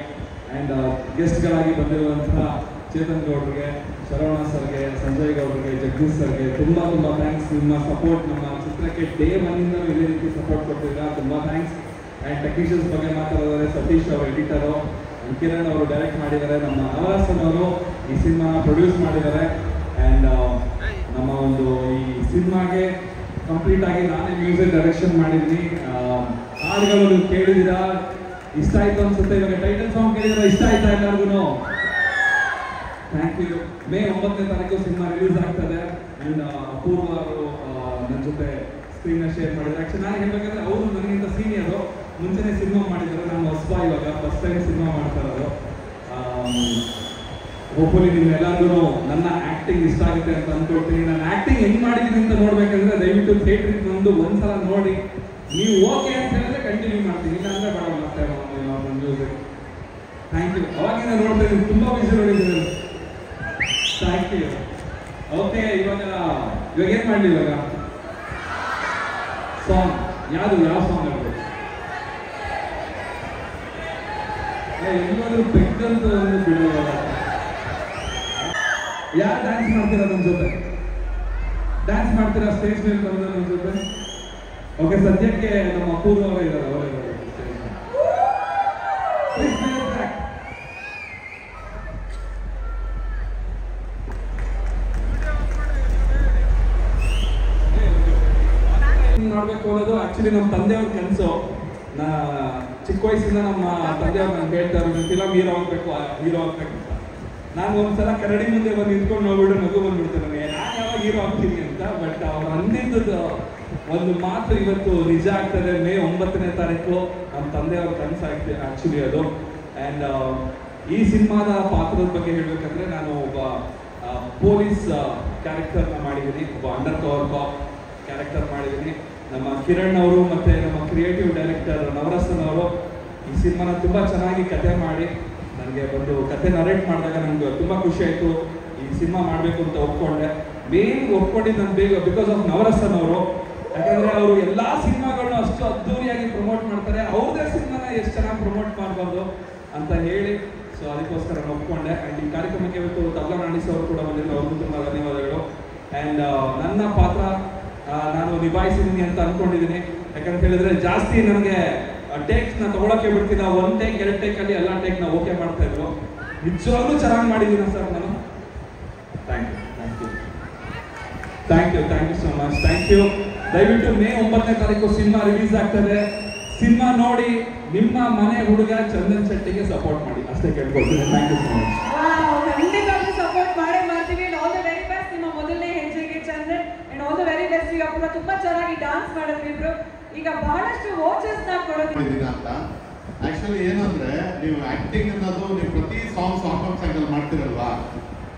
ಆ್ಯಂಡ್ ಗೆಸ್ಟ್ಗಳಾಗಿ ಬಂದಿರುವಂತಹ ಚೇತನ್ ಗೌಡ್ರಿಗೆ, ಶರವಣ ಸರ್ಗೆ, ಸಂಜಯ್ ಗೌಡ್ರಿಗೆ, ಜಗದೀಶ್ ಸರ್ಗೆ ತುಂಬ ಥ್ಯಾಂಕ್ಸ್. ನಿಮ್ಮ ಸಪೋರ್ಟ್ ನಮ್ಮ ಚಿತ್ರಕ್ಕೆ ಡೇ 1ಇಂದ ಇದೇ ರೀತಿ ಸಪೋರ್ಟ್ ಕೊಡ್ತಿದ್ದೀರಾ, ತುಂಬ ಥ್ಯಾಂಕ್ಸ್. ಆ್ಯಂಡ್ ಟೆಕ್ನಿಷಿಯನ್ಸ್ ಬಗ್ಗೆ ಮಾತಾಡಿದರೆ ಸತೀಶ್ ಅವರು ಎಡಿಟರು, ಕಿರಣ್ ಅವರು ಡೈರೆಕ್ಟ್ ಮಾಡಿದ್ದಾರೆ, ನಮ್ಮ ನವರಸನ್ ಅವರು ಈ ಸಿನಿಮಾನ ಪ್ರೊಡ್ಯೂಸ್ ಮಾಡಿದ್ದಾರೆ. ಆ್ಯಂಡ್ ನಮ್ಮ ಒಂದು ಈ ಸಿನಿಮಾಗೆ ಕಂಪ್ಲೀಟ್ ಆಗಿ ನಾನೇ ಮ್ಯೂಸಿಕ್ ಡೈರೆಕ್ಷನ್ ಮಾಡಿದ್ದೀನಿ. ಹಾಡುಗಳು ನೀವು ಕೇಳಿದ್ದೀರಾ, ಇಷ್ಟ ಆಯ್ತು ಅನ್ಸುತ್ತೆ. ಇವಾಗ ಟೈಟಲ್ ಸಾಂಗ್ ಕೇಳಿದ್ರೆ ಇಷ್ಟ ಆಯ್ತಾ ಎಲ್ಲರಿಗೂ? Thank you. ಮೇ 9ನೇ ತಾರೀಕು ಸಿನಿಮಾ ರಿಲೀಸ್ ಆಗ್ತದೆ. ಆ್ಯಂಡ್ ಅಪೂರ್ವ ಅವರು ನನ್ನ ಜೊತೆ ಸ್ಕ್ರೀನ್ನ ಶೇರ್ ಮಾಡಿದ್ದಾರೆ. ಆ್ಯಕ್ಚುಲಿ ನಾನು ಹೇಳ್ಬೇಕಂದ್ರೆ ಅವರು ನನಗಿಂತ ಸೀನಿಯರು, ಮುಂಚೆನೇ ಸಿನಿಮಾ ಮಾಡಿದ್ದಾರೆ. ನಾನು ಹೊಸಬ, ಇವಾಗ ಫಸ್ಟ್ ಟೈಮ್ ಸಿನಿಮಾ ಮಾಡ್ತಾ ಇರೋದು. ಹೋಪ್ಫುಲಿ ನಿಮ್ಮೆಲ್ಲರಿಗೂ ನನ್ನ ಆ್ಯಕ್ಟಿಂಗ್ ಇಷ್ಟ ಆಗುತ್ತೆ ಅಂತ ಅಂದ್ಕೊಳ್ತೀನಿ. ನಾನು ಆ್ಯಕ್ಟಿಂಗ್ ಹೆಂಗೆ ಮಾಡಿದ್ದೀನಿ ಅಂತ ನೋಡ್ಬೇಕಂದ್ರೆ ದಯವಿಟ್ಟು ಥಿಯೇಟ್ರಿಗೆ ಬಂದು ಒಂದ್ಸಲ ನೋಡಿ, ನೀವು ಓಕೆ ಅಂತ ಹೇಳಿದ್ರೆ ಕಂಟಿನ್ಯೂ ಮಾಡ್ತೀನಿ, ಇಲ್ಲ ಅಂದರೆ ಬೇಡ ಮತ್ತೆ ಮ್ಯೂಸಿಕ್. Thank you. ಅವಾಗಿಂದ ನೋಡ್ತಾ ಇದ್ದೀನಿ, ತುಂಬ ಬಿಸಿ ನೋಡಿದ್ದೀನಿ. Thank you. ಓಕೆ, ಇವಾಗ ಏನು ಮಾಡಲಿ? ಇವಾಗ ಸಾಂಗ್ ಯಾವ ಸಾಂಗ್ ಆಡ್ಬೇಕು? ಎಲ್ಲಾದ್ರೂ ಬೆಕ್ಕಂತ ಒಂದು ಬಿಡೋಲ್ಲ. ಯಾರು ಡ್ಯಾನ್ಸ್ ಮಾಡ್ತೀರಾ ನನ್ನ ಜೊತೆ? ಡ್ಯಾನ್ಸ್ ಮಾಡ್ತೀರಾ ಸ್ಟೇಜ್ ಮೇಲೆ ಬಂದ ನನ್ನ ಜೊತೆ? ಓಕೆ, ಸದ್ಯಕ್ಕೆ ನಮ್ಮ ಅಪೂರ್ವ ಅವರೇ ಇದ್ದಾರೆ, ಅವರೇ ಇದ್ದಾರೆ. ನೋಡ್ಬೇಕು ಅನ್ನೋದು ಆಕ್ಚುಲಿ ನಮ್ಮ ತಂದೆಯವ್ರ ಕನಸು. ಚಿಕ್ಕ ವಯಸ್ಸಿಂದ ನಮ್ಮ ತಂದೆಯವ್ರು ನಾನು ಹೇಳ್ತಾರೆ, ಫಿಲಮ್ ಹೀರೋ ಆಗ್ಬೇಕು ಅಂತ. ನಾನು ಒಂದ್ಸಲ ಕರಡಿ ಮುಂದೆ ಬಂದು ನಿಂತ್ಕೊಂಡು ನೋಡ್ಬಿಟ್ಟು ನಗು ಬಂದ್ಬಿಡ್ತೇನೆ ನನಗೆ, ನಾನು ಯಾವಾಗ ಹೀರೋ ಆಗ್ತೀನಿ ಅಂತ. ಬಟ್ ಅವ್ರು ಅಂದಿದ್ದು ಒಂದು ಮಾತು ಇವತ್ತು ನಿಜ ಆಗ್ತದೆ. ಮೇ 9ನೇ ತಾರೀಕು ನಮ್ಮ ತಂದೆಯವ್ರ ಕನಸಾಗ್ತದೆ ಆಕ್ಚುಲಿ ಅದು. ಆ್ಯಂಡ್ ಈ ಸಿನಿಮಾದ ಪಾತ್ರದ ಬಗ್ಗೆ ಹೇಳ್ಬೇಕಂದ್ರೆ, ನಾನು ಒಬ್ಬ ಪೊಲೀಸ್ ಕ್ಯಾರೆಕ್ಟರ್ನ ಮಾಡಿದ್ದೀನಿ, ಒಬ್ಬ ಅಂಡರ್ ಕವರ್ ಕಾಪ್ ಕ್ಯಾರೆಕ್ಟರ್ ಮಾಡಿದ್ದೀನಿ. ನಮ್ಮ ಕಿರಣ್ ಅವರು ಮತ್ತು ನಮ್ಮ ಕ್ರಿಯೇಟಿವ್ ಡೈರೆಕ್ಟರ್ ನವರಸನ್ ಅವರು ಈ ಸಿನಿಮಾನ ತುಂಬ ಚೆನ್ನಾಗಿ ಕತೆ ಮಾಡಿ ನನಗೆ ಬಂದು ಕತೆ ನರೇಟ್ ಮಾಡಿದಾಗ ನನಗೆ ತುಂಬ ಖುಷಿ ಆಯಿತು. ಈ ಸಿನಿಮಾ ಮಾಡಬೇಕು ಅಂತ ಒಪ್ಕೊಂಡೆ. ಮೇನ್ ಒಪ್ಕೊಂಡಿದ್ದು ನಾನು ಬಿಕಾಸ್ ಆಫ್ ನವರಸನ್ ಅವರು. ಯಾಕಂದರೆ ಅವರು ಎಲ್ಲ ಸಿನಿಮಾಗಳನ್ನ ಅಷ್ಟು ಅದ್ದೂರಿಯಾಗಿ ಪ್ರಮೋಟ್ ಮಾಡ್ತಾರೆ, ಅವ್ರದೇ ಸಿನಿಮಾನ ಎಷ್ಟು ಚೆನ್ನಾಗಿ ಪ್ರಮೋಟ್ ಮಾಡಬಾರ್ದು ಅಂತ ಹೇಳಿ ಸೊ ಅದಕ್ಕೋಸ್ಕರ ನಾನು ಒಪ್ಕೊಂಡೆ. ಆ್ಯಂಡ್ ಈ ಕಾರ್ಯಕ್ರಮಕ್ಕೆ ಇವತ್ತು ತಬ್ಲಾ ನಾಣಿಸ್ ಅವರು ಕೂಡ ಬಂದಿದ್ದು, ಅವ್ರಿಗೂ ತುಂಬ ಧನ್ಯವಾದಗಳು. ಆ್ಯಂಡ್ ನನ್ನ ಪಾತ್ರ ನಾನು ನಿಭಾಯಿಸಿದ್ದೀನಿ ಅಂತ ಅಂದ್ಕೊಂಡಿದ್ದೀನಿ. ಯಾಕಂತ ಹೇಳಿದ್ರೆ ಜಾಸ್ತಿ ನನಗೆ ಟೇಕ್ಸ್ನ ತೊಗೊಳಕ್ಕೆ ಬಿಡ್ತಿದ್ದ, 1 ಟೇಕ್ 2 ಟೇಕಲ್ಲಿ ಎಲ್ಲ ಟೇಕ್ನ ಓಕೆ ಮಾಡ್ತಾ ಇದ್ರು. ನಿಜವಾಗ್ಲೂ ಚೆನ್ನಾಗಿ ಮಾಡಿದ್ದೀನಿ ಸರ್ ನಾನು. Thank you so much. Thank you. ದಯವಿಟ್ಟು ಮೇ 9ನೇ ತಾರೀಕು ಸಿನಿಮಾ ರಿಲೀಸ್ ಆಗ್ತದೆ. ಸಿನಿಮಾ ನೋಡಿ ನಿಮ್ಮ ಮನೆ ಹುಡುಗ ಚಂದನ್ ಶೆಟ್ಟಿಗೆ ಸಪೋರ್ಟ್ ಮಾಡಿ ಅಷ್ಟೇ ಕೇಳ್ಕೊಳ್ತೀನಿ. Thank you so much. ಖಂಡಿತವಾಗ್ಲೂ ಸಪೋರ್ಟ್ ಮಾಡೇ ಮಾಡ್ತೀವಿ. ಆಲ್ ದ ವೆರಿ ಬೆಸ್ಟ್ ನಿಮ್ಮ ಮೊದಲನೇ ಹೆಜ್ಜೆಗೆ Chandan. And all the very best. ಈಗ ಕೂಡ ತುಂಬಾ ಚೆನ್ನಾಗಿ ಡಾನ್ಸ್ ಮಾಡಿದ್ವಿ ಇಬ್ರು. ಈಗ ಬಹಳಷ್ಟು ವಾಚಸ್ ನ ಕೊಡೋದಿಲ್ಲ ಅಂತ. ಆಕ್ಚುಲಿ ಏನಂದ್ರೆ ನೀವು ಆಕ್ಟಿಂಗ್ ಅನ್ನೋದು ನೀವು ಪ್ರತಿ ಸಾಂಗ್ ಅಲ್ಲಿ ಮಾಡ್ತಿರಲ್ವಾ,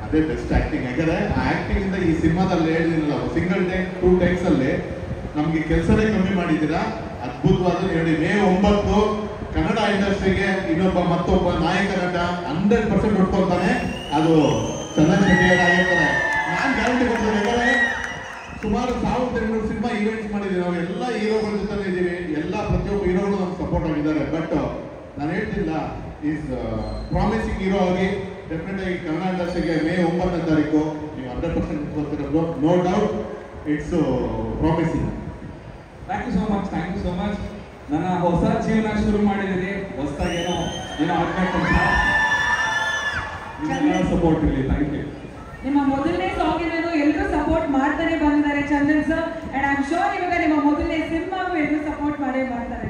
ಅದೇ ಬೆಸ್ಟ್ ಆಕ್ಟಿಂಗ್. ಯಾಕಂದ್ರೆ ಆ ಆಕ್ಟಿಂಗ್ ಇಂದ ಈ ಸಿನಿಮಾದಲ್ಲಿ ಹೇಳಿದಿರಲ್ಲ, ಸಿಂಗಲ್ ಟೇಕ್ 2 ಟೇಕ್ಸ್ ಅಲ್ಲಿ ನಮ್ಗೆ ಕೆಲಸನೇ ಕಮ್ಮಿ ಮಾಡಿದ್ದೀರಾ. ಅದ್ಭುತವಾದ ಹೇಳಿ. ಮೇ 9 ಕನ್ನಡ ಇಂಡಸ್ಟ್ರಿಗೆ ಮತ್ತೊಬ್ಬ ನಾಯಕ ನಟ 100% ಹುಡ್ಕೊಳ್ತಾನೆ, ಅದು ಚಂದನ್ ಶೆಟ್ಟಿ ಆಗಿರ್ತಾರೆ. ನಾನು ಗ್ಯಾರಂಟಿ ಕೊಡ್ತೇನೆ. ಯಾಕಂದ್ರೆ ಸುಮಾರು 1200 ಸಿನಿಮಾ ಈವೆಂಟ್ಸ್ ಮಾಡಿದ್ದೀವಿ ನಾವು, ಎಲ್ಲ ಹೀರೋಗಳ ಜೊತೆ ಇದ್ದೀವಿ, ಎಲ್ಲ ಪ್ರತಿಯೊಬ್ಬ ಹೀರೋಗಳು ನಮ್ಗೆ ಸಪೋರ್ಟ್ ಆಗಿದ್ದಾರೆ. ಬಟ್ ನಾನು ಹೇಳ್ತಿಲ್ಲ, ಈಸ್ ಪ್ರಾಮಿಸಿಂಗ್ ಹೀರೋ ಆಗಿ ಡೆಫಿನೆಟ್ ಆಗಿ ಕನ್ನಡ ಇಂಡಸ್ಟ್ರಿಗೆ ಮೇ 9ನೇ ತಾರೀಕು ನೀವು 100% ಗೊತ್ತಿರೋದು, no doubt. It's promising. Thank you so much. ನನ್ನ ಹೊಸ ಜೀವನ ಶುರು ಮಾಡಿದ್ದೀನಿ, ಹೊಸದಾಗಿ ಏನೋ ಆಗ್ಬೇಕಂತ ಸಪೋರ್ಟ್ ಇರಲಿ. Thank you. ನಿಮ್ಮ ಮೊದಲನೇ ಸಾಂಗ್ ಏನೋ ಎಲ್ಲರೂ ಸಪೋರ್ಟ್ ಮಾಡ್ತಾನೆ ಬಂದಿದ್ದಾರೆ Chandan sir. And I am sure ಇವಾಗ ನಿಮ್ಮ ಮೊದಲನೇ ಸಿನಿಮಾಗೂ ಎಲ್ಲರೂ ಸಪೋರ್ಟ್ ಮಾಡೇ ಮಾಡ್ತಾರೆ.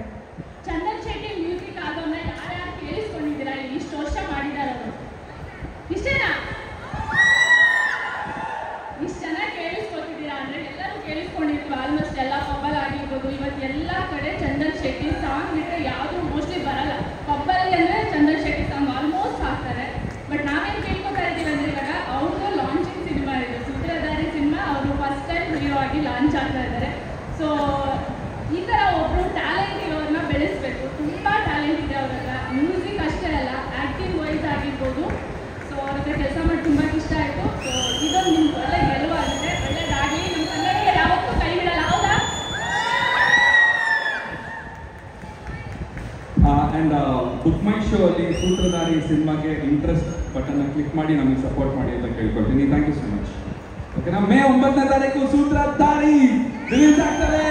ಚಂದನ್ ಶೆಟ್ಟಿ ಮ್ಯೂಸಿಕ್ ಆಲ್ಬಮ್ನ ಯಾರ್ಯಾರು ಕೇಳಿಸ್ಕೊಂಡಿದ್ದೀರಾ? ಇಷ್ಟು ವರ್ಷ ಮಾಡಿದ್ದಾರೆ ಅವರು. ಇಷ್ಟೇನಾ? ಇಷ್ಟು ಚೆನ್ನಾಗಿ ಕೇಳಿಸ್ಕೊತಿದ್ದೀರಾ ಅಂದರೆ ಎಲ್ಲರೂ ಕೇಳಿಸ್ಕೊಂಡಿರ್ತೀವಿ. ಆಲ್ಮೋಸ್ಟ್ ಎಲ್ಲ ಪಬ್ಬಲ್ ಆಗಿರ್ಬೋದು. ಇವತ್ತು ಎಲ್ಲ ಕಡೆ ಚಂದನ್ ಶೆಟ್ಟಿ ಸಾಂಗ್ ಬಿಟ್ಟರೆ ಯಾವುದು ಮೋಸ್ಟ್ಲಿ ಬರಲ್ಲ. ಪಬ್ಬಲ್ಲಿ ಅಂದರೆ ಚಂದನ್ ಶೆಟ್ಟಿ ಸಾಂಗ್ ಆಲ್ಮೋಸ್ಟ್ ಹಾಕ್ತಾರೆ. ಬಟ್ ನಾವೇನು ಕೇಳ್ಕೊತಾ ಇದ್ದೀವಿ ಅಂದರೆ ಇವಾಗ ಅವ್ರದ್ದು ಲಾಂಚಿಂಗ್ ಸಿನಿಮಾ ಇದೆ, ಸೂತ್ರಧಾರಿ ಸಿನಿಮಾ. ಅವರು ಫಸ್ಟ್ ಟೈಮ್ ಹೀರೋ ಆಗಿ ಲಾಂಚ್ ಆಗ್ತಾ ಇದ್ದಾರೆ. ಸೊ ಈ ಥರ ಒಬ್ಬರು ಟ್ಯಾಲೆಂಟ್ ಇರೋರನ್ನ ಬೆಳೆಸಬೇಕು. ತುಂಬ ಟ್ಯಾಲೆಂಟ್ ಇದೆ ಅವರೆಲ್ಲ. ಮ್ಯೂಸಿಕ್ ಅಷ್ಟೇ ಅಲ್ಲ, ಆ್ಯಕ್ಟಿಂಗ್ ವೈಸ್ ಆಗಿರ್ಬೋದು. ಸೊ ಅವ್ರ ಹತ್ರ ಕೆಲಸ ಮಾಡಿ ತುಂಬ ಇಷ್ಟ ಆಯಿತು. ಸೊ ಇದೊಂದು ನಿಮ್ಗೆ ಒಳ್ಳೆ ಗೆಲುವಾಗಿದೆ. ಒಳ್ಳೆಯದಾಗಲಿ. ನಮ್ಮ ಕನ್ನಡಿಗರು ಯಾವತ್ತೂ ಕೈ ಬಿಡಲ್ಲ, ಹೌದಾ? ಆ್ಯಂಡ್ ಬುಕ್ ಮೈ ಶೋ ಅಲ್ಲಿ ಸೂತ್ರಧಾರಿ ಸಿನಿಮಾಗೆ ಇಂಟ್ರೆಸ್ಟ್ ಬಟನ್ನ ಕ್ಲಿಕ್ ಮಾಡಿ ನಮಗೆ ಸಪೋರ್ಟ್ ಮಾಡಿ ಅಂತ ಕೇಳ್ಕೊಳ್ತೀನಿ. Thank you so much. ಓಕೆನಾ? ಮೇ 9ನೇ ತಾರೀಕು ಸೂತ್ರಧಾರಿ ರಿಲೀಸ್ ಆಗ್ತದೆ.